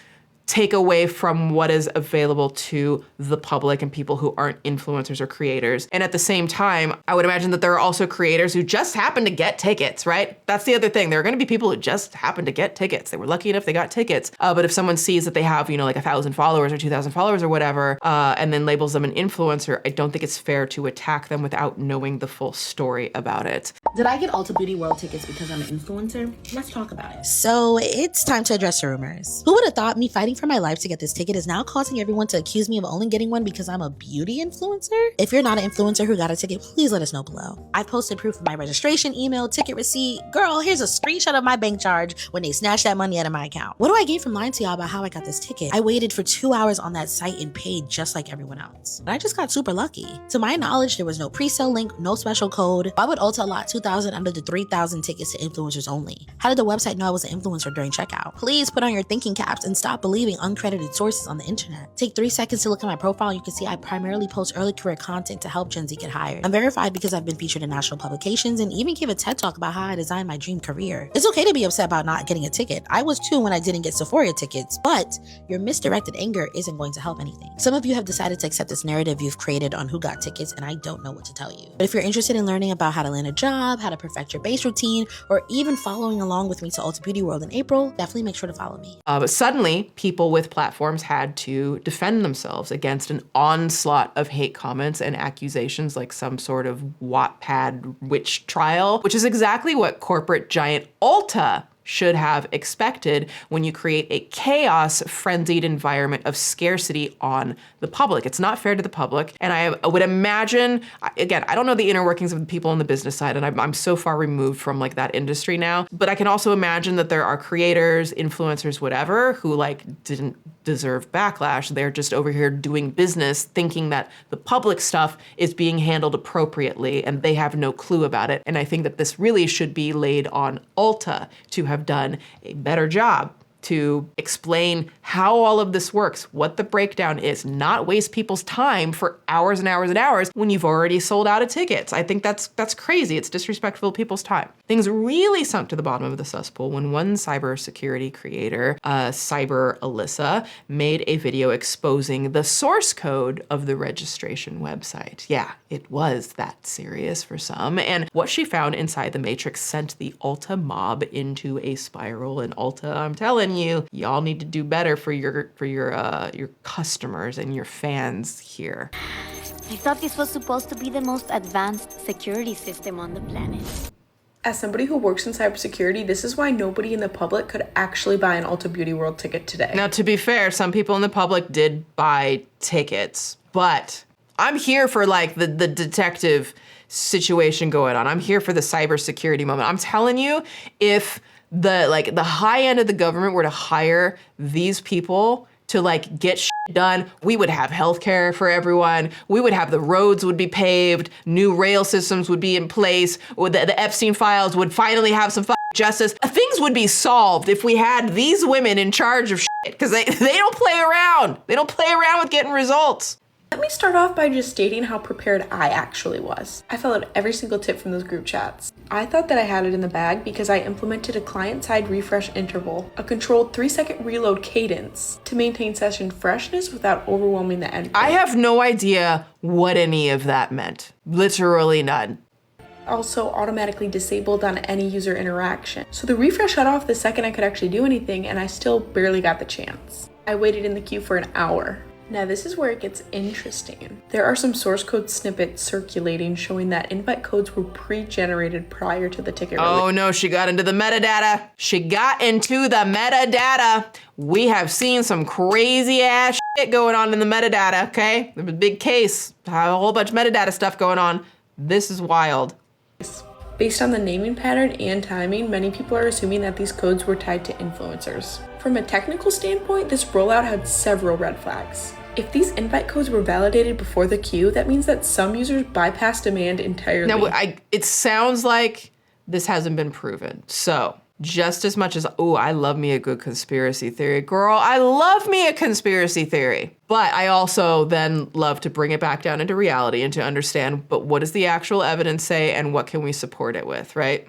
S2: take away from what is available to the public and people who aren't influencers or creators. And at the same time, I would imagine that there are also creators who just happen to get tickets, right? That's the other thing. There are gonna be people who just happen to get tickets. They were lucky enough they got tickets. But if someone sees that they have, like 1,000 followers or 2,000 followers or whatever, and then labels them an influencer, I don't think it's fair to attack them without knowing the full story about it.
S14: Did I get Ulta Beauty World tickets because I'm an influencer? Let's talk about it.
S15: So it's time to address the rumors. Who would have thought me fighting for my life to get this ticket is now causing everyone to accuse me of only getting one because I'm a beauty influencer? If you're not an influencer who got a ticket, please let us know below. I've posted proof of my registration, email, ticket receipt. Girl, here's a screenshot of my bank charge when they snatched that money out of my account. What do I gain from lying to y'all about how I got this ticket? I waited for 2 hours on that site and paid just like everyone else. But I just got super lucky. To my knowledge, there was no pre-sale link, no special code. Why would Ulta allot 2,000 under the 3,000 tickets to influencers only? How did the website know I was an influencer during checkout? Please put on your thinking caps and stop believing uncredited sources on the internet. Take 3 seconds to look at my profile. You can see I primarily post early career content to help Gen Z get hired. I'm verified because I've been featured in national publications and even gave a TED talk about how I designed my dream career. It's okay to be upset about not getting a ticket. I was too when I didn't get Sephora tickets, but your misdirected anger isn't going to help anything. Some of you have decided to accept this narrative you've created on who got tickets, and I don't know what to tell you. But if you're interested in learning about how to land a job, how to perfect your base routine, or even following along with me to Ulta Beauty World in April, definitely make sure to follow me.
S2: But suddenly, people with platforms had to defend themselves against an onslaught of hate comments and accusations like some sort of Wattpad witch trial, which is exactly what corporate giant Ulta should have expected when you create a chaos frenzied environment of scarcity on the public. It's not fair to the public. And I would imagine, again, I don't know the inner workings of the people on the business side, and I'm so far removed from like that industry now, but I can also imagine that there are creators, influencers, whatever, who like didn't deserve backlash. They're just over here doing business thinking that the public stuff is being handled appropriately and they have no clue about it. And I think that this really should be laid on Ulta to have done a better job to explain how all of this works, what the breakdown is, not waste people's time for hours and hours and hours when you've already sold out of tickets. I think that's crazy. It's disrespectful to people's time. Things really sunk to the bottom of the cesspool when one cybersecurity creator, Cyber Alyssa, made a video exposing the source code of the registration website. Yeah, it was that serious for some. And what she found inside the matrix sent the Ulta mob into a spiral. And Ulta, I'm telling you, y'all need to do better for your customers and your fans here.
S12: I thought this was supposed to be the most advanced security system on the planet.
S16: As somebody who works in cybersecurity, this is why nobody in the public could actually buy an Ulta Beauty World ticket today.
S2: Now, to be fair, some people in the public did buy tickets, but I'm here for like the detective situation going on. I'm here for the cybersecurity moment. I'm telling you, if the high end of the government were to hire these people to like get shit done, we would have healthcare for everyone. We would have the roads would be paved, new rail systems would be in place, the Epstein files would finally have some justice. Things would be solved if we had these women in charge of shit, because they don't play around. They don't play around with getting results.
S16: Let me start off by just stating how prepared I actually was. I followed every single tip from those group chats. I thought that I had it in the bag because I implemented a client-side refresh interval, a controlled 3-second reload cadence to maintain session freshness without overwhelming the endpoint.
S2: I have no idea what any of that meant. Literally none.
S16: Also automatically disabled on any user interaction. So the refresh shut off the second I could actually do anything, and I still barely got the chance. I waited in the queue for an hour. Now this is where it gets interesting. There are some source code snippets circulating showing that invite codes were pre-generated prior to the ticket release.
S2: Oh no, she got into the metadata. She got into the metadata. We have seen some crazy ass shit going on in the metadata, okay? There's a big case, a whole bunch of metadata stuff going on. This is wild.
S16: Based on the naming pattern and timing, many people are assuming that these codes were tied to influencers. From a technical standpoint, this rollout had several red flags. If these invite codes were validated before the queue, that means that some users bypassed demand entirely.
S2: Now, it sounds like this hasn't been proven. So, just as much as, I love me a good conspiracy theory, girl, I love me a conspiracy theory. But I also then love to bring it back down into reality and to understand, but what does the actual evidence say and what can we support it with, right?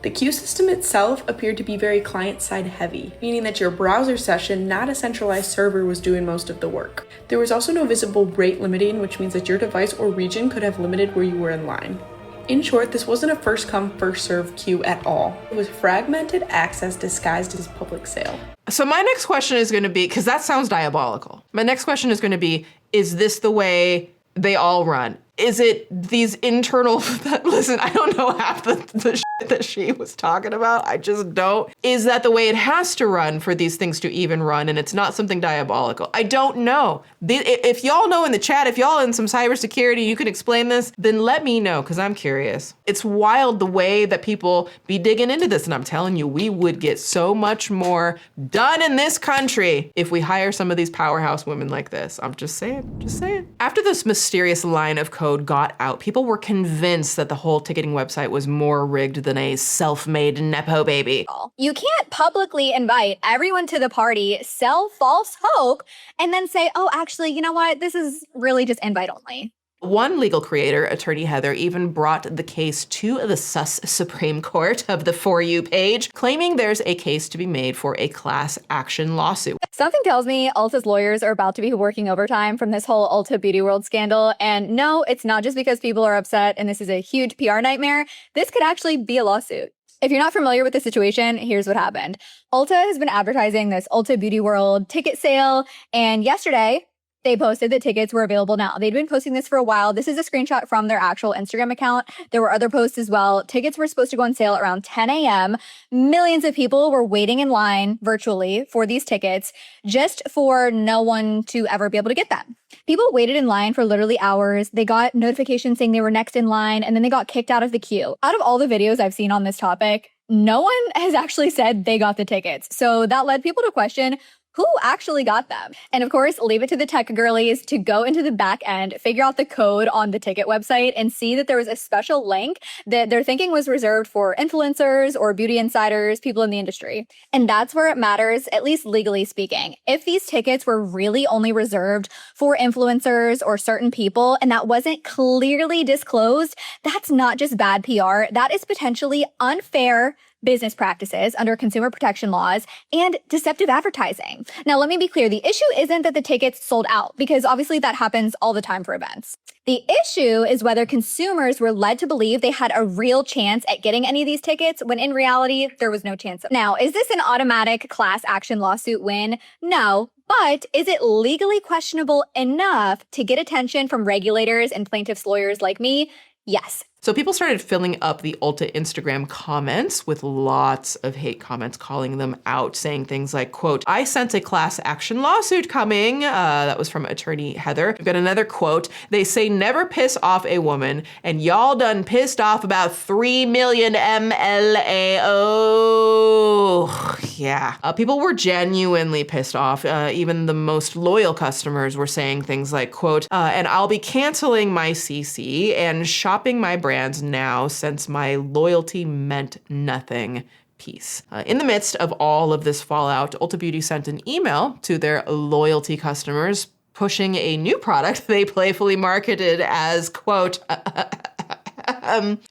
S16: The queue system itself appeared to be very client-side heavy, meaning that your browser session, not a centralized server, was doing most of the work. There was also no visible rate limiting, which means that your device or region could have limited where you were in line. In short, this wasn't a first-come, first-served queue at all. It was fragmented access disguised as public sale.
S2: So my next question is going to be, because that sounds diabolical. My next question is going to be, is this the way they all run? Is it these internal, listen, I don't know half the shit that she was talking about. I just don't. Is that the way it has to run for these things to even run and it's not something diabolical? I don't know. If y'all know in the chat, if y'all in some cybersecurity, you can explain this, then let me know because I'm curious. It's wild the way that people be digging into this. And I'm telling you, we would get so much more done in this country if we hire some of these powerhouse women like this. I'm just saying, just saying. After this mysterious line of code got out, people were convinced that the whole ticketing website was more rigged than a self-made Nepo baby.
S1: You can't publicly invite everyone to the party, sell false hope, and then say, oh, actually, you know what? This is really just invite only.
S2: One legal creator, attorney Heather, even brought the case to the Sus Supreme Court of the For You page, claiming there's a case to be made for a class action lawsuit.
S1: Something tells me Ulta's lawyers are about to be working overtime from this whole Ulta Beauty World scandal. And no, it's not just because people are upset and this is a huge PR nightmare. This could actually be a lawsuit. If you're not familiar with the situation, here's what happened. Ulta has been advertising this Ulta Beauty World ticket sale, and yesterday, they posted that tickets were available now. They'd been posting this for a while. This is a screenshot from their actual Instagram account. There were other posts as well. Tickets were supposed to go on sale around 10 a.m. Millions of people were waiting in line virtually for these tickets just for no one to ever be able to get them. People waited in line for literally hours. They got notifications saying they were next in line, and then they got kicked out of the queue. Out of all the videos I've seen on this topic, no one has actually said they got the tickets. So that led people to question who actually got them. And of course, leave it to the tech girlies to go into the back end, figure out the code on the ticket website, and see that there was a special link that they're thinking was reserved for influencers or beauty insiders, people in the industry. And that's where it matters, at least legally speaking. If these tickets were really only reserved for influencers or certain people, and that wasn't clearly disclosed, that's not just bad PR, that is potentially unfair business practices under consumer protection laws and deceptive advertising. Now, let me be clear. The issue isn't that the tickets sold out, because obviously that happens all the time for events. The issue is whether consumers were led to believe they had a real chance at getting any of these tickets when in reality, there was no chance. Now, is this an automatic class action lawsuit win? No. But is it legally questionable enough to get attention from regulators and plaintiffs' lawyers like me? Yes.
S2: So people started filling up the Ulta Instagram comments with lots of hate comments, calling them out, saying things like, quote, I sense a class action lawsuit coming. That was from attorney Heather. I've got another quote. They say never piss off a woman, and y'all done pissed off about 3 million MLA. Oh, yeah. People were genuinely pissed off. Even the most loyal customers were saying things like, quote, and I'll be canceling my CC and shopping my brands now since my loyalty meant nothing. Peace. In the midst of all of this fallout, Ulta Beauty sent an email to their loyalty customers pushing a new product they playfully marketed as, quote,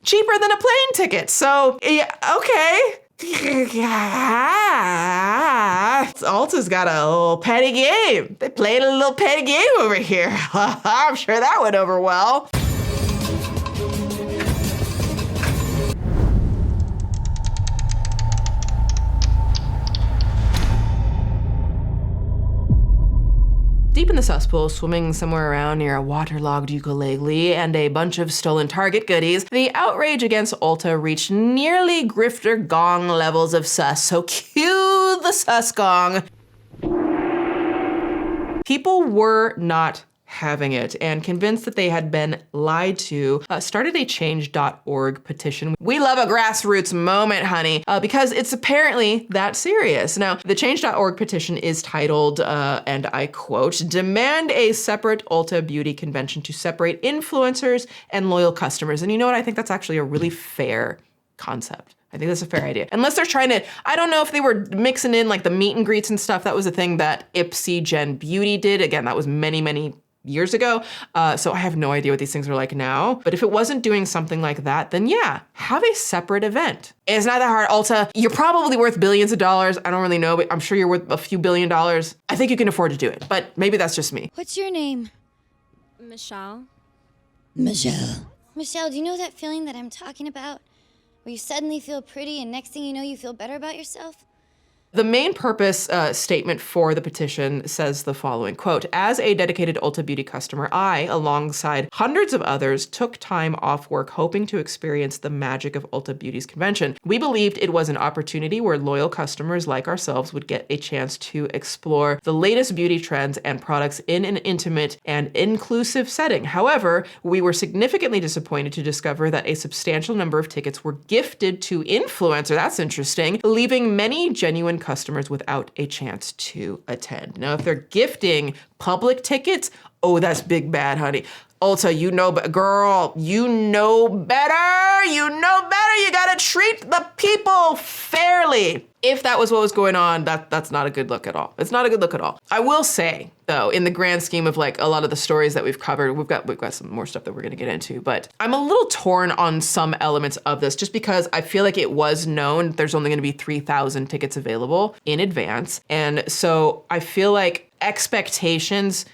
S2: cheaper than a plane ticket. So, yeah, okay. Ulta's got a little petty game. They played a little petty game over here. I'm sure that went over well. Deep in the Suspool, swimming somewhere around near a waterlogged ukulele and a bunch of stolen Target goodies, the outrage against Ulta reached nearly grifter gong levels of sus. So cue the sus gong. People were not having it, and convinced that they had been lied to, started a change.org petition. We love a grassroots moment, honey, because it's apparently that serious. Now, the change.org petition is titled, and I quote, demand a separate Ulta Beauty convention to separate influencers and loyal customers. And you know what? I think that's actually a really fair concept. I think that's a fair idea. Unless they're trying to, I don't know if they were mixing in like the meet and greets and stuff. That was a thing that Ipsy Gen Beauty did. Again, that was many years ago. So I have no idea what these things are like now. But if it wasn't doing something like that, then yeah, have a separate event. It's not that hard. Ulta, you're probably worth billions of dollars. I don't really know, but I'm sure you're worth a few $billion. I think you can afford to do it, but maybe that's just me.
S4: What's your name? Michelle.
S15: Michelle.
S4: Michelle, do you know that feeling that I'm talking about? Where you suddenly feel pretty and next thing you know, you feel better about yourself?
S2: The main purpose statement for the petition says the following, quote, as a dedicated Ulta Beauty customer, I, alongside hundreds of others, took time off work hoping to experience the magic of Ulta Beauty's convention. We believed it was an opportunity where loyal customers like ourselves would get a chance to explore the latest beauty trends and products in an intimate and inclusive setting. However, we were significantly disappointed to discover that a substantial number of tickets were gifted to influencers. That's interesting, leaving many genuine customers without a chance to attend. Now, if they're gifting public tickets, oh, that's big bad, honey. Ulta, you know, girl, you know better. You know better. You gotta treat the people fairly. If that was what was going on, that's not a good look at all. It's not a good look at all. I will say, though, in the grand scheme of like a lot of the stories that we've covered, we've got some more stuff that we're gonna get into, but I'm a little torn on some elements of this just because I feel like it was known there's only gonna be 3,000 tickets available in advance. And so I feel like expectations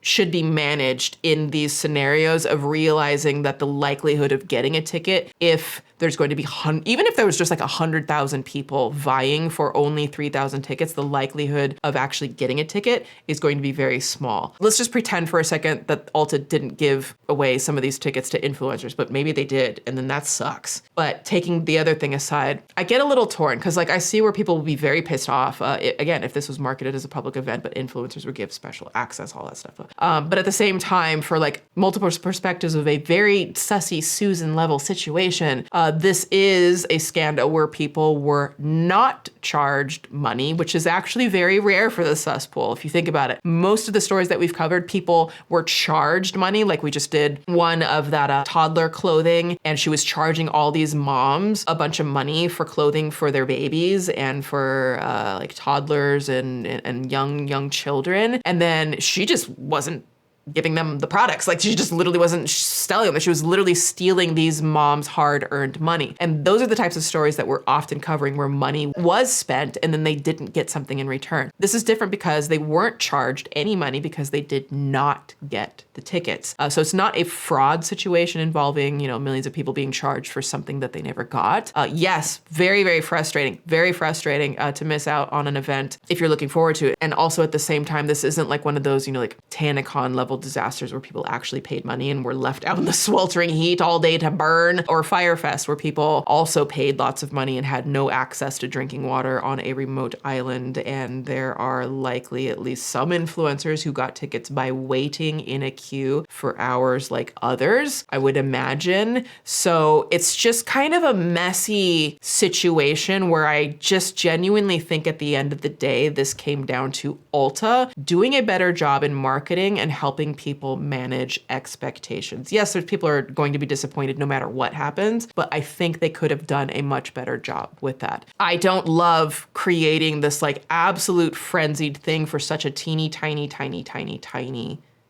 S2: should be managed in these scenarios of realizing that the likelihood of getting a ticket, if there's going to be, even if there was just like 100,000 people vying for only 3,000 tickets, the likelihood of actually getting a ticket is going to be very small. Let's just pretend for a second that Ulta didn't give away some of these tickets to influencers, but maybe they did, and then that sucks. But taking the other thing aside, I get a little torn because like I see where people will be very pissed off. Again, if this was marketed as a public event, but influencers would give special access, all that stuff. But at the same time, for like multiple perspectives of a very sussy Susan level situation, this is a scandal where people were not charged money, which is actually very rare for the Suspool. If you think about it, most of the stories that we've covered, people were charged money. Like we just did one of that toddler clothing, and she was charging all these moms a bunch of money for clothing for their babies and for like toddlers and young children. And then she just wasn't giving them the products. Like she just literally wasn't selling them. She was literally stealing these moms' hard-earned money. And those are the types of stories that we're often covering where money was spent and then they didn't get something in return. This is different because they weren't charged any money because they did not get the tickets. So it's not a fraud situation involving, you know, millions of people being charged for something that they never got. Yes, very, very frustrating to miss out on an event if you're looking forward to it. And also at the same time, this isn't like one of those, you know, like TanaCon level disasters where people actually paid money and were left out in the sweltering heat all day to burn, or Firefest where people also paid lots of money and had no access to drinking water on a remote island. And there are likely at least some influencers who got tickets by waiting in a queue for hours like others, I would imagine. So it's just kind of a messy situation where I just genuinely think at the end of the day, this came down to Ulta doing a better job in marketing and helping people manage expectations. Yes, there's people are going to be disappointed no matter what happens, but I think they could have done a much better job with that. I don't love creating this like absolute frenzied thing for such a teeny tiny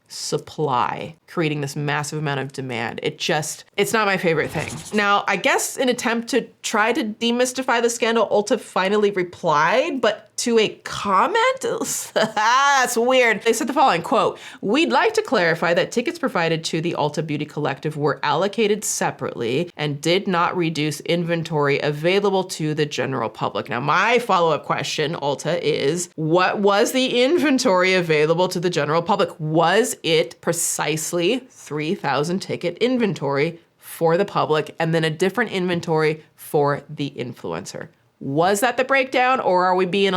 S2: supply, creating this massive amount of demand. It's not my favorite thing. Now, I guess in attempt to try to demystify the scandal, Ulta finally replied, but to a comment? That's weird. They said the following, quote, "We'd like to clarify that tickets provided to the Ulta Beauty Collective were allocated separately and did not reduce inventory available to the general public." Now, my follow-up question, Ulta, is what was the inventory available to the general public? Was it precisely 3,000 ticket inventory for the public and then a different inventory for the influencer? Was that the breakdown, or are we kind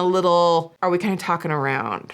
S2: of talking around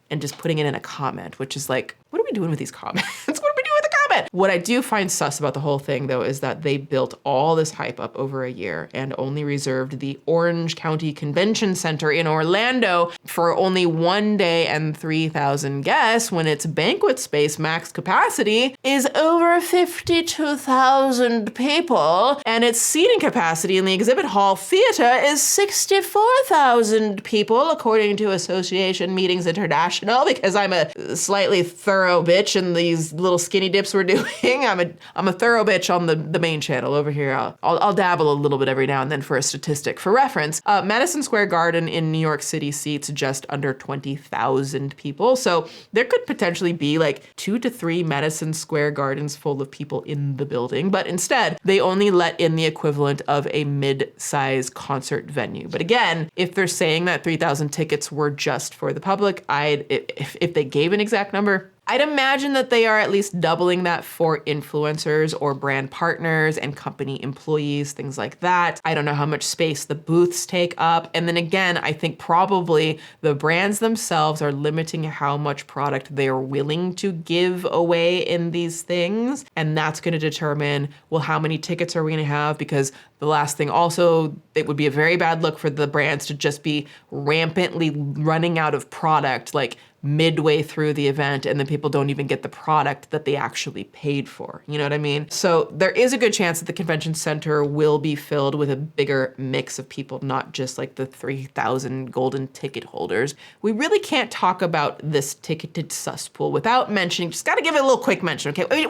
S2: and just putting it in a comment, which is like, what are we doing with these comments? What are we doing with the good. What I do find sus about the whole thing, though, is that they built all this hype up over a year and only reserved the Orange County Convention Center in Orlando for only 1 day and 3,000 guests when its banquet space max capacity is over 52,000 people, and its seating capacity in the exhibit hall theater is 64,000 people, according to Association Meetings International, because I'm a slightly thorough bitch in these little skinny dips we're doing. I'm a thorough bitch on the main channel over here. I'll dabble a little bit every now and then for a statistic. For reference, Madison Square Garden in New York City seats just under 20,000 people. So there could potentially be like 2 to 3 Madison Square Gardens full of people in the building. But instead, they only let in the equivalent of a mid-size concert venue. But again, if they're saying that 3,000 tickets were just for the public, if they gave an exact number, I'd imagine that they are at least doubling that for influencers or brand partners and company employees, things like that. I don't know how much space the booths take up. And then again, I think probably the brands themselves are limiting how much product they're willing to give away in these things. And that's going to determine, well, how many tickets are we going to have? Because the last thing also, it would be a very bad look for the brands to just be rampantly running out of product, like midway through the event, and then people don't even get the product that they actually paid for. You know what I mean? So there is a good chance that the convention center will be filled with a bigger mix of people, not just like the 3,000 golden ticket holders. We really can't talk about this ticketed Suspool without mentioning, just gotta give it a little quick mention, okay?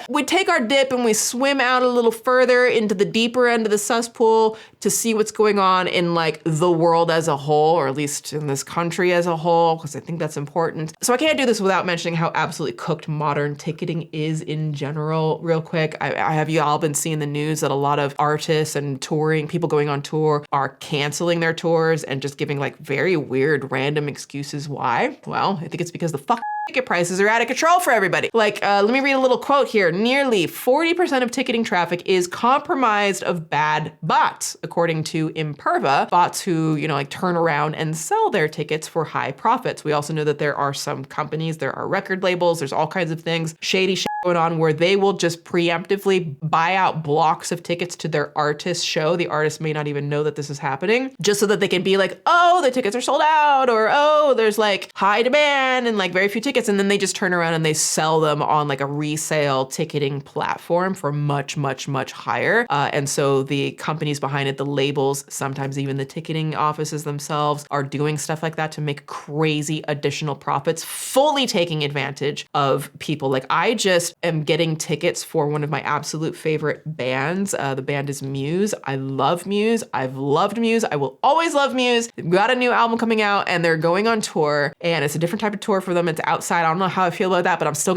S2: We take our dip and we swim out a little further into the deeper end of the Suspool to see what's going on in like the world as a whole, or at least in this country as a whole, because I think that's important. So I can't do this without mentioning how absolutely cooked modern ticketing is in general. Real quick, I have you all been seeing the news that a lot of artists and touring, people going on tour, are canceling their tours and just giving like very weird random excuses why. Well, I think it's because the ticket prices are out of control for everybody. Like, let me read a little quote here. Nearly 40% of ticketing traffic is compromised of bad bots, according to Imperva, bots who, like turn around and sell their tickets for high profits. We also know that there are some companies, there are record labels, there's all kinds of things, shady shit going on where they will just preemptively buy out blocks of tickets to their artist show. The artist may not even know that this is happening, just so that they can be like, oh, the tickets are sold out, or oh, there's like high demand and like very few tickets. And then they just turn around and they sell them on like a resale ticketing platform for much, much, much higher. And so the companies behind it, the labels, sometimes even the ticketing offices themselves are doing stuff like that to make crazy additional profits, fully taking advantage of people. Like I just am getting tickets for one of my absolute favorite bands. The band is Muse. I love Muse. I've loved Muse. I will always love Muse. They've got a new album coming out and they're going on tour, and it's a different type of tour for them. It's outside. I don't know how I feel about that, but I'm still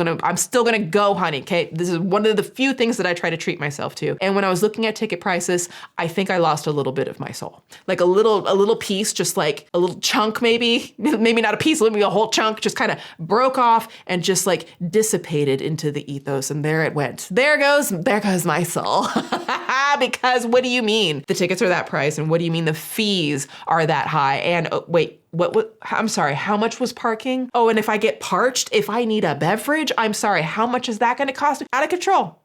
S2: gonna go, honey. Okay, this is one of the few things that I try to treat myself to. And when I was looking at ticket prices, I think I lost a little bit of my soul, like a little piece, just like a little chunk, maybe not a piece, maybe a whole chunk, just kind of broke off and just like dissipated into the ethos. And there it went. There goes my soul. Because what do you mean the tickets are that price, and what do you mean the fees are that high? And wait. What? I'm sorry, how much was parking? Oh, and if I get parched, if I need a beverage, I'm sorry, how much is that going to cost? Out of control.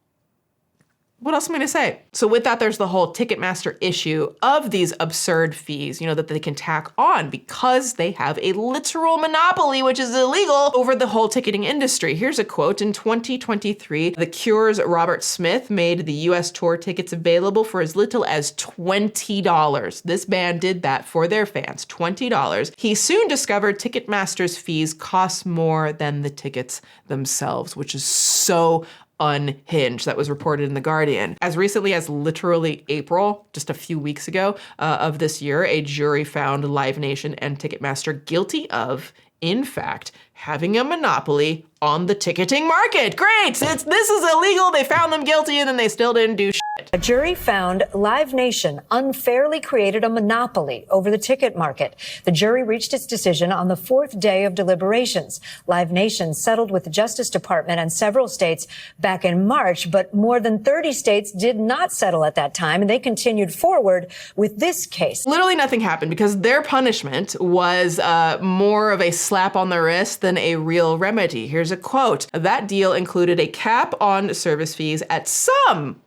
S2: What else am I going to say? So with that, there's the whole Ticketmaster issue of these absurd fees, that they can tack on because they have a literal monopoly, which is illegal, over the whole ticketing industry. Here's a quote. In 2023, The Cure's Robert Smith made the US tour tickets available for as little as $20. This band did that for their fans, $20. He soon discovered Ticketmaster's fees cost more than the tickets themselves, which is so unhinged. That was reported in The Guardian. As recently as literally April, just a few weeks ago of this year, a jury found Live Nation and Ticketmaster guilty of, in fact, having a monopoly on the ticketing market. Great! This is illegal. They found them guilty and then they still didn't do shit.
S6: A jury found Live Nation unfairly created a monopoly over the ticket market. The jury reached its decision on the fourth day of deliberations. Live Nation settled with the Justice Department and several states back in March, but more than 30 states did not settle at that time, and they continued forward with this case.
S2: Literally nothing happened because their punishment was more of a slap on the wrist than a real remedy. Here's a quote. That deal included a cap on service fees at some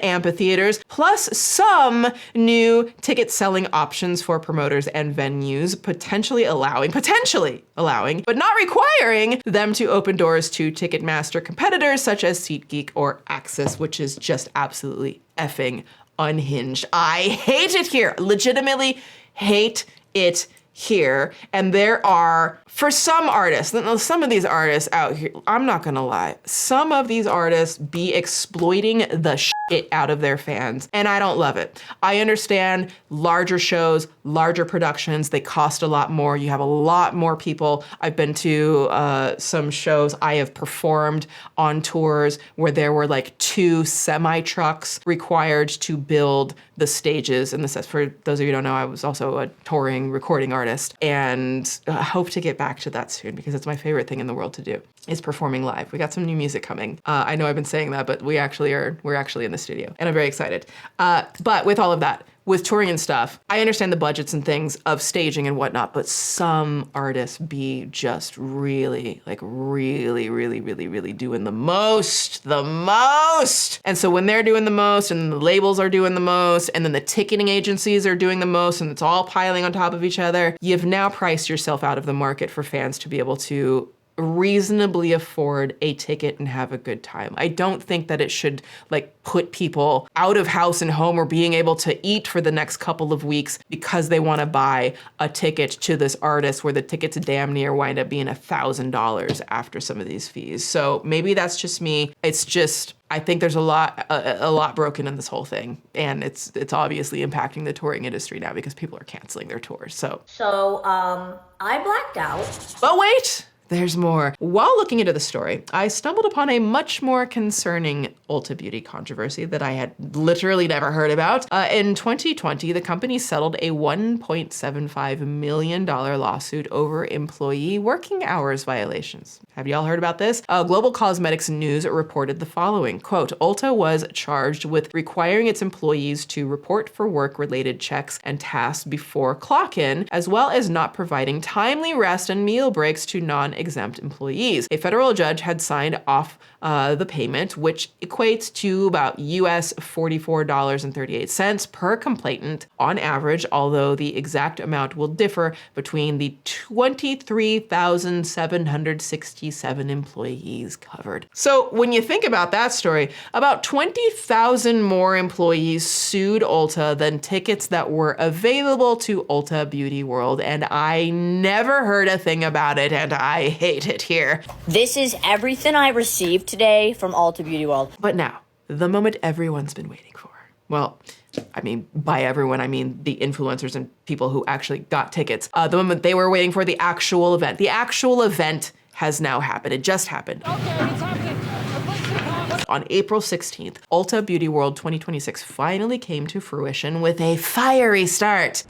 S2: amphitheaters, plus some new ticket selling options for promoters and venues, potentially allowing, but not requiring them to open doors to Ticketmaster competitors such as SeatGeek or Access, which is just absolutely effing unhinged. I hate it here. Legitimately hate it here. And there are, for some artists, some of these artists out here, I'm not gonna lie, some of these artists be exploiting the shit out of their fans, and I don't love it. I understand larger shows, larger productions, they cost a lot more. You have a lot more people. I've been to some shows. I have performed on tours where there were like 2 semi-trucks required to build the stages and the sets. For those of you who don't know, I was also a touring recording artist, and I hope to get back to that soon because it's my favorite thing in the world to do, is performing live. We got some new music coming. I know I've been saying that, but we're actually in the studio, and I'm very excited. But with all of that, with touring and stuff, I understand the budgets and things of staging and whatnot, but some artists be just really doing the most. And so when they're doing the most and the labels are doing the most and then the ticketing agencies are doing the most and it's all piling on top of each other, you've now priced yourself out of the market for fans to be able to reasonably afford a ticket and have a good time. I don't think that it should put people out of house and home or being able to eat for the next couple of weeks because they want to buy a ticket to this artist where the tickets damn near wind up being $1,000 after some of these fees. So maybe that's just me. It's just, I think there's a lot broken in this whole thing, and it's obviously impacting the touring industry now because people are canceling their tours. So
S7: I blacked out.
S2: But wait! There's more. While looking into the story, I stumbled upon a much more concerning Ulta Beauty controversy that I had literally never heard about. In 2020, the company settled a $1.75 million lawsuit over employee working hours violations. Have y'all heard about this? Global Cosmetics News reported the following, quote, Ulta was charged with requiring its employees to report for work-related checks and tasks before clock-in, as well as not providing timely rest and meal breaks to non-exempt employees. A federal judge had signed off the payment, which equates to about US $44.38 per complainant on average, although the exact amount will differ between the 23,767 employees covered. So when you think about that story, about 20,000 more employees sued Ulta than tickets that were available to Ulta Beauty World, and I never heard a thing about it, and I hate it here.
S7: This is everything I received today from Ulta Beauty World.
S2: But now, the moment everyone's been waiting for. Well, I mean, by everyone, I mean the influencers and people who actually got tickets. The moment they were waiting for, the actual event. The actual event has now happened. It just happened. Okay, it's happening. On April 16th, Ulta Beauty World 2026 finally came to fruition with a fiery start.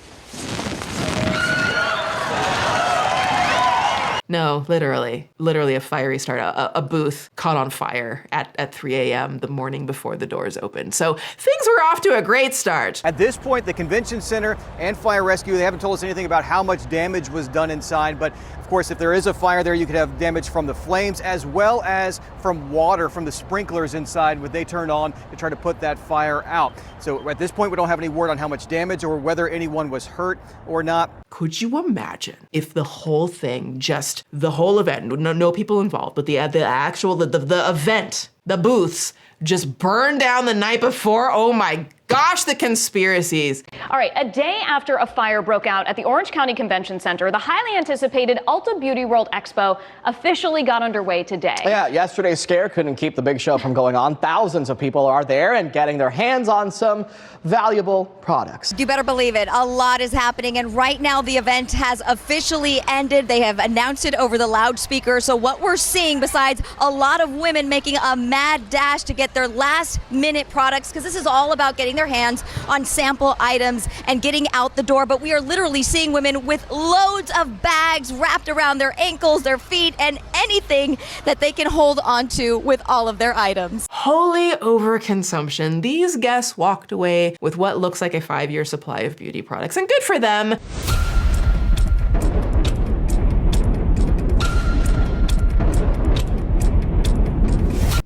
S2: No, literally a fiery start, a booth caught on fire at 3 a.m. the morning before the doors opened. So things were off to a great start.
S17: At this point, the convention center and fire rescue, they haven't told us anything about how much damage was done inside, but of course, if there is a fire there, you could have damage from the flames as well as from water from the sprinklers inside, what they turned on to try to put that fire out. So at this point, we don't have any word on how much damage or whether anyone was hurt or not.
S2: Could you imagine if the whole thing, just the whole event, no people involved, but the event, the booths, just burned down the night before? Oh my gosh, the conspiracies.
S18: All right, a day after a fire broke out at the Orange County Convention Center, the highly anticipated Ulta Beauty World Expo officially got underway today.
S19: Yeah, yesterday's scare couldn't keep the big show from going on. Thousands of people are there and getting their hands on some valuable products.
S20: You better believe it. A lot is happening, and right now the event has officially ended. They have announced it over the loudspeaker. So what we're seeing, besides a lot of women making a mad dash to get get their last minute products, because this is all about getting their hands on sample items and getting out the door. But we are literally seeing women with loads of bags wrapped around their ankles, their feet, and anything that they can hold onto with all of their items.
S2: Holy overconsumption. These guests walked away with what looks like a 5-year supply of beauty products, and good for them.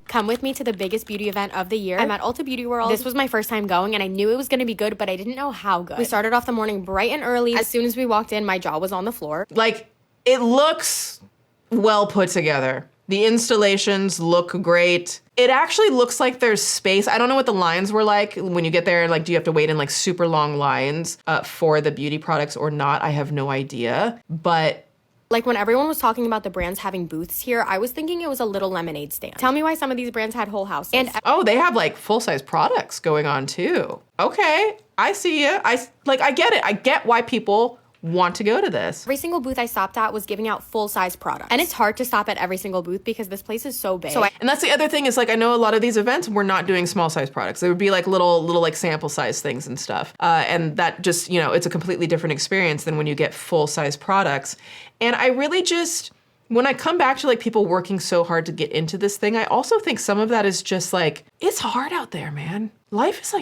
S3: Come with me to the biggest beauty event of the year. I'm at Ulta Beauty World. This was my first time going and I knew it was gonna be good, but I didn't know how good. We started off the morning bright and early. As soon as we walked in, my jaw was on the floor.
S2: Like, it looks well put together. The installations look great. It actually looks like there's space. I don't know what the lines were like when you get there. Like, do you have to wait in like super long lines for the beauty products or not? I have no idea, but
S3: like when everyone was talking about the brands having booths here, I was thinking it was a little lemonade stand. Tell me why some of these brands had whole houses. And
S2: oh, they have like full-size products going on too. Okay, I see you. I get it. I get why people want to go to this.
S3: Every single booth I stopped at was giving out full-size products. And it's hard to stop at every single booth because this place is so big.
S2: And that's the other thing is, like, I know a lot of these events were not doing small-size products. They would be like little like sample-size things and stuff. And that just, you know, it's a completely different experience than when you get full-size products. And I really just, when I come back to like people working so hard to get into this thing, I also think some of that is just like, it's hard out there, man. Life is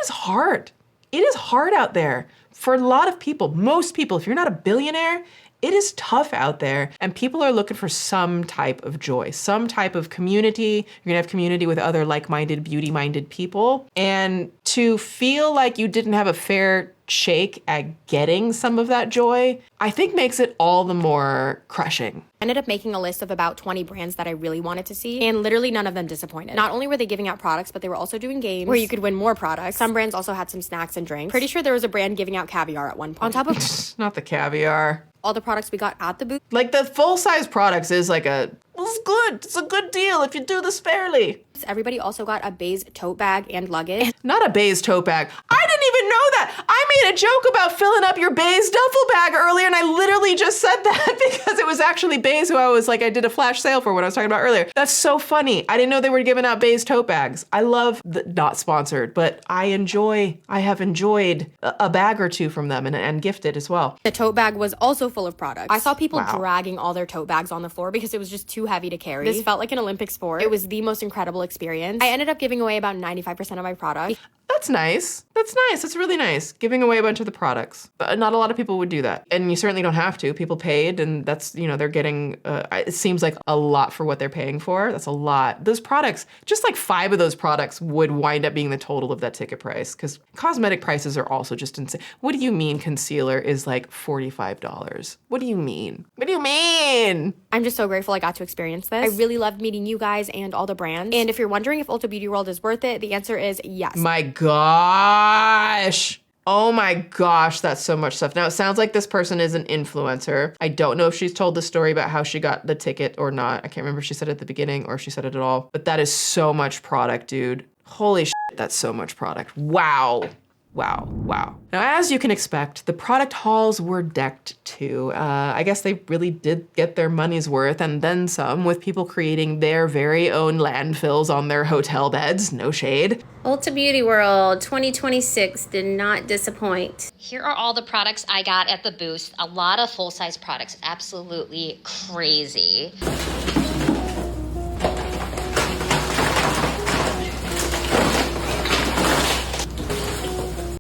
S2: hard. It is hard out there for a lot of people, most people. If you're not a billionaire, it is tough out there, and people are looking for some type of joy, some type of community. You're gonna have community with other like-minded, beauty-minded people. And to feel like you didn't have a fair shake at getting some of that joy, I think makes it all the more crushing.
S3: I ended up making a list of about 20 brands that I really wanted to see, and literally none of them disappointed. Not only were they giving out products, but they were also doing games where you could win more products. Some brands also had some snacks and drinks. Pretty sure there was a brand giving out caviar at one point. On top of
S2: not the caviar.
S3: All the products we got at the booth.
S2: Like, the full-size products is like it's good. It's a good deal if you do this fairly.
S3: Everybody also got a beige tote bag and luggage.
S2: Not a beige tote bag. I didn't even know that. I made a joke about filling up your beige duffel bag earlier, and I literally just said that because it was actually beige who I did a flash sale for what I was talking about earlier. That's so funny. I didn't know they were giving out beige tote bags. I love, not sponsored, but I have enjoyed a bag or two from them and gifted as well.
S3: The tote bag was also full of products. I saw people dragging all their tote bags on the floor because it was just too heavy to carry. This felt like an Olympic sport. It was the most incredible experience. I ended up giving away about 95% of my product.
S2: That's nice. That's nice. That's really nice. Giving away a bunch of the products. Not a lot of people would do that. And you certainly don't have to. People paid, and that's, they're getting, it seems like a lot for what they're paying for. That's a lot. Those products, just like 5 of those products would wind up being the total of that ticket price, because cosmetic prices are also just insane. What do you mean concealer is like $45? What do you mean? What do you mean?
S3: I'm just so grateful I got to experience this. I really loved meeting you guys and all the brands. And if you're wondering if Ulta Beauty World is worth it, the answer is yes.
S2: My gosh. Oh my gosh, that's so much stuff. Now, it sounds like this person is an influencer. I don't know if she's told the story about how she got the ticket or not. I can't remember if she said it at the beginning or if she said it at all. But that is so much product, dude. Holy shit, that's so much product. Wow. Wow, wow. Now, as you can expect, the product hauls were decked too. I guess they really did get their money's worth and then some, with people creating their very own landfills on their hotel beds. No shade.
S21: Ulta Beauty World 2026 did not disappoint.
S22: Here are all the products I got at the booth. A lot of full-size products. Absolutely crazy.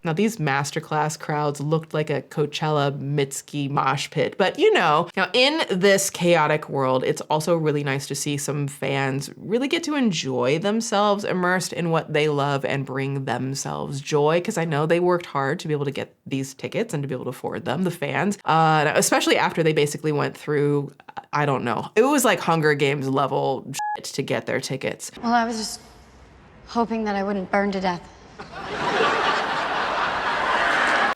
S2: Now, these masterclass crowds looked like a Coachella Mitski mosh pit, but now in this chaotic world, it's also really nice to see some fans really get to enjoy themselves, immersed in what they love and bring themselves joy, because I know they worked hard to be able to get these tickets and to be able to afford them, the fans, especially after they basically went through, I don't know, it was like Hunger Games level shit to get their tickets.
S24: Well, I was just hoping that I wouldn't burn to death.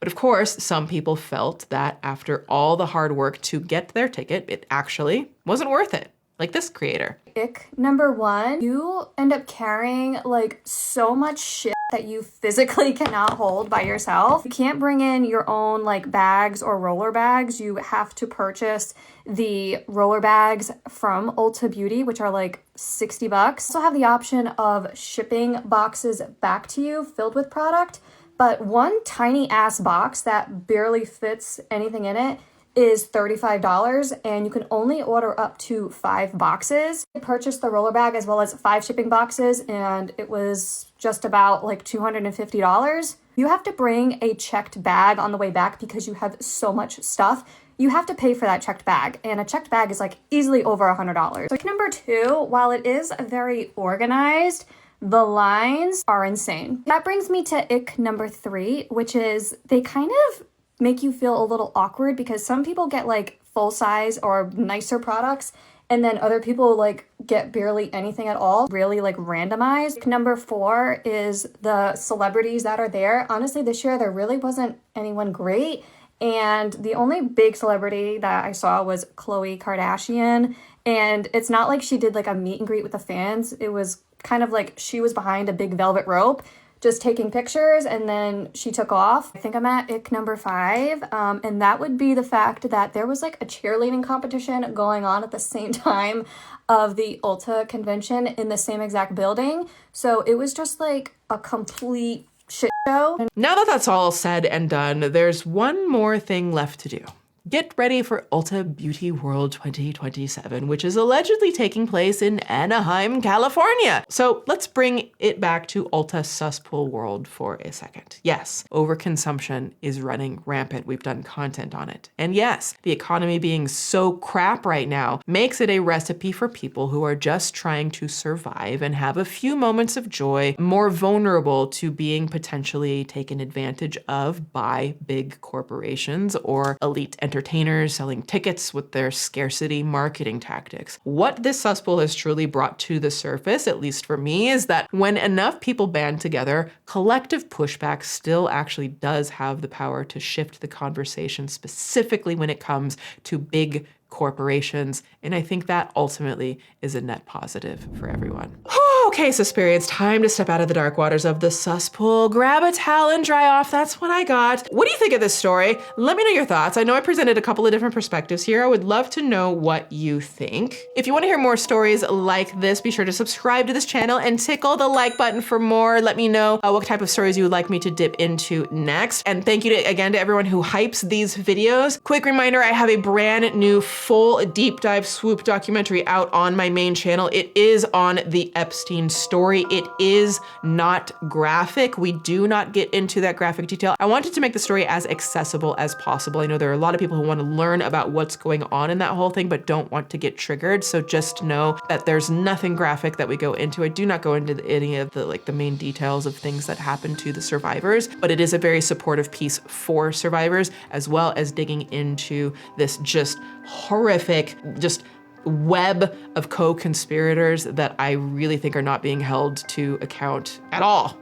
S2: But of course, some people felt that after all the hard work to get their ticket, it actually wasn't worth it. Like this creator.
S25: Ick number 1, you end up carrying like so much shit
S5: that you physically cannot hold by yourself. You can't bring in your own like bags or roller bags. You have to purchase the roller bags from Ulta Beauty, which are like $60. Also have the option of shipping boxes back to you filled with product, but one tiny ass box that barely fits anything in it is $35, and you can only order up to 5 boxes. I purchased the roller bag as well as 5 shipping boxes, and it was just about like $250. You have to bring a checked bag on the way back because you have so much stuff. You have to pay for that checked bag, and a checked bag is like easily over $100. So number 2, while it is very organized, the lines are insane. That brings me to ick number 3, which is they kind of make you feel a little awkward because some people get like full size or nicer products, and then other people like get barely anything at all, really like randomized. Number 4 is the celebrities that are there. Honestly, this year there really wasn't anyone great, and the only big celebrity that I saw was Khloe Kardashian, and it's not like she did like a meet and greet with the fans. It was kind of like she was behind a big velvet rope just taking pictures, and then she took off. I think I'm at ick number 5, and that would be the fact that there was like a cheerleading competition going on at the same time of the Ulta convention in the same exact building. So it was just like a complete shit show.
S2: Now that that's all said and done, there's one more thing left to do. Get ready for Ulta Beauty World 2027, which is allegedly taking place in Anaheim, California. So let's bring it back to Ulta Suspool World for a second. Yes, overconsumption is running rampant. We've done content on it. And yes, the economy being so crap right now makes it a recipe for people who are just trying to survive and have a few moments of joy, more vulnerable to being potentially taken advantage of by big corporations or elite entertainers selling tickets with their scarcity marketing tactics. What this cesspool has truly brought to the surface, at least for me, is that when enough people band together, collective pushback still actually does have the power to shift the conversation, specifically when it comes to big corporations. And I think that ultimately is a net positive for everyone. Okay, Susperians, time to step out of the dark waters of the cesspool, grab a towel and dry off. That's what I got. What do you think of this story? Let me know your thoughts. I know I presented a couple of different perspectives here. I would love to know what you think. If you want to hear more stories like this, be sure to subscribe to this channel and tickle the like button for more. Let me know what type of stories you would like me to dip into next. And thank you again to everyone who hypes these videos. Quick reminder, I have a brand new full deep dive Swoop documentary out on my main channel. It is on the Epstein story. It is not graphic. We do not get into that graphic detail. I wanted to make the story as accessible as possible. I know there are a lot of people who want to learn about what's going on in that whole thing, but don't want to get triggered. So just know that there's nothing graphic that we go into. I do not go into any of the main details of things that happen to the survivors, but it is a very supportive piece for survivors, as well as digging into this just horrific, just web of co-conspirators that I really think are not being held to account at all.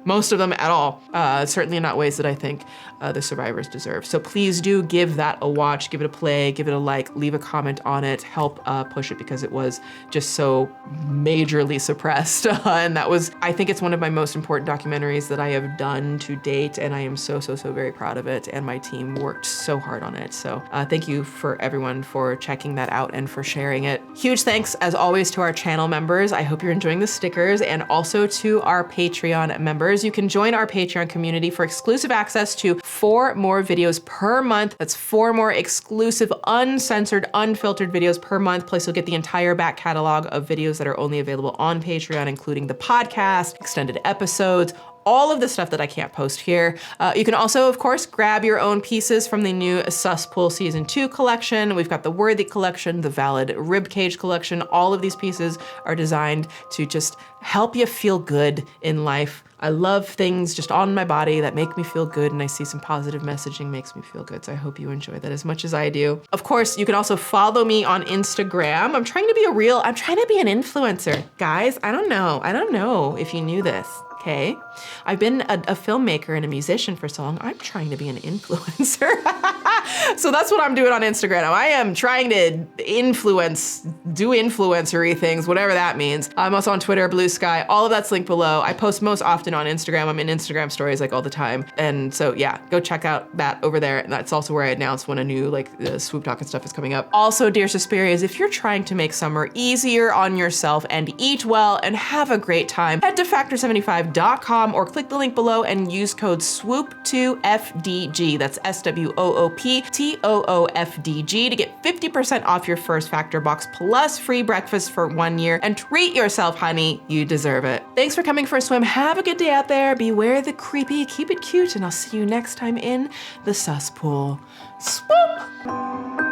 S2: Most of them at all. Certainly not ways that I think the survivors deserve. So please do give that a watch, give it a play, give it a like, leave a comment on it, help push it, because it was just so majorly suppressed. And that was, I think it's one of my most important documentaries that I have done to date, and I am so very proud of it, and my team worked so hard on it. So thank you for everyone for checking that out and for sharing it. Huge thanks as always to our channel members. I hope you're enjoying the stickers, and also to our Patreon members. You can join our Patreon community for exclusive access to 4 more videos per month. That's 4 more exclusive, uncensored, unfiltered videos per month. Plus you'll get the entire back catalog of videos that are only available on Patreon, including the podcast, extended episodes, all of the stuff that I can't post here. You can also, of course, grab your own pieces from the new Suspool Season 2 collection. We've got the Worthy collection, the Valid Ribcage collection. All of these pieces are designed to just help you feel good in life. I love things just on my body that make me feel good, and I see some positive messaging makes me feel good. So I hope you enjoy that as much as I do. Of course, you can also follow me on Instagram. I'm trying to be an influencer. Guys, I don't know if you knew this. Okay, I've been a filmmaker and a musician for so long. I'm trying to be an influencer. So that's what I'm doing on Instagram. I am trying to do influencery things, whatever that means. I'm also on Twitter, Bluesky. Bluesky. All of that's linked below. I post most often on Instagram. I'm in Instagram stories like all the time. And so yeah, go check out that over there. And that's also where I announce when a new like the Swoop Talk and stuff is coming up. Also, dear Suspirias, if you're trying to make summer easier on yourself and eat well and have a great time, head to factor75.com or click the link below and use code SWOOP2FDG. That's SWOOPTOOFDG to get 50% off your first Factor box plus free breakfast for 1 year. And treat yourself, honey. You deserve it. Thanks for coming for a swim. Have a good day out there. Beware the creepy. Keep it cute. And I'll see you next time in the Suspool. Swoop!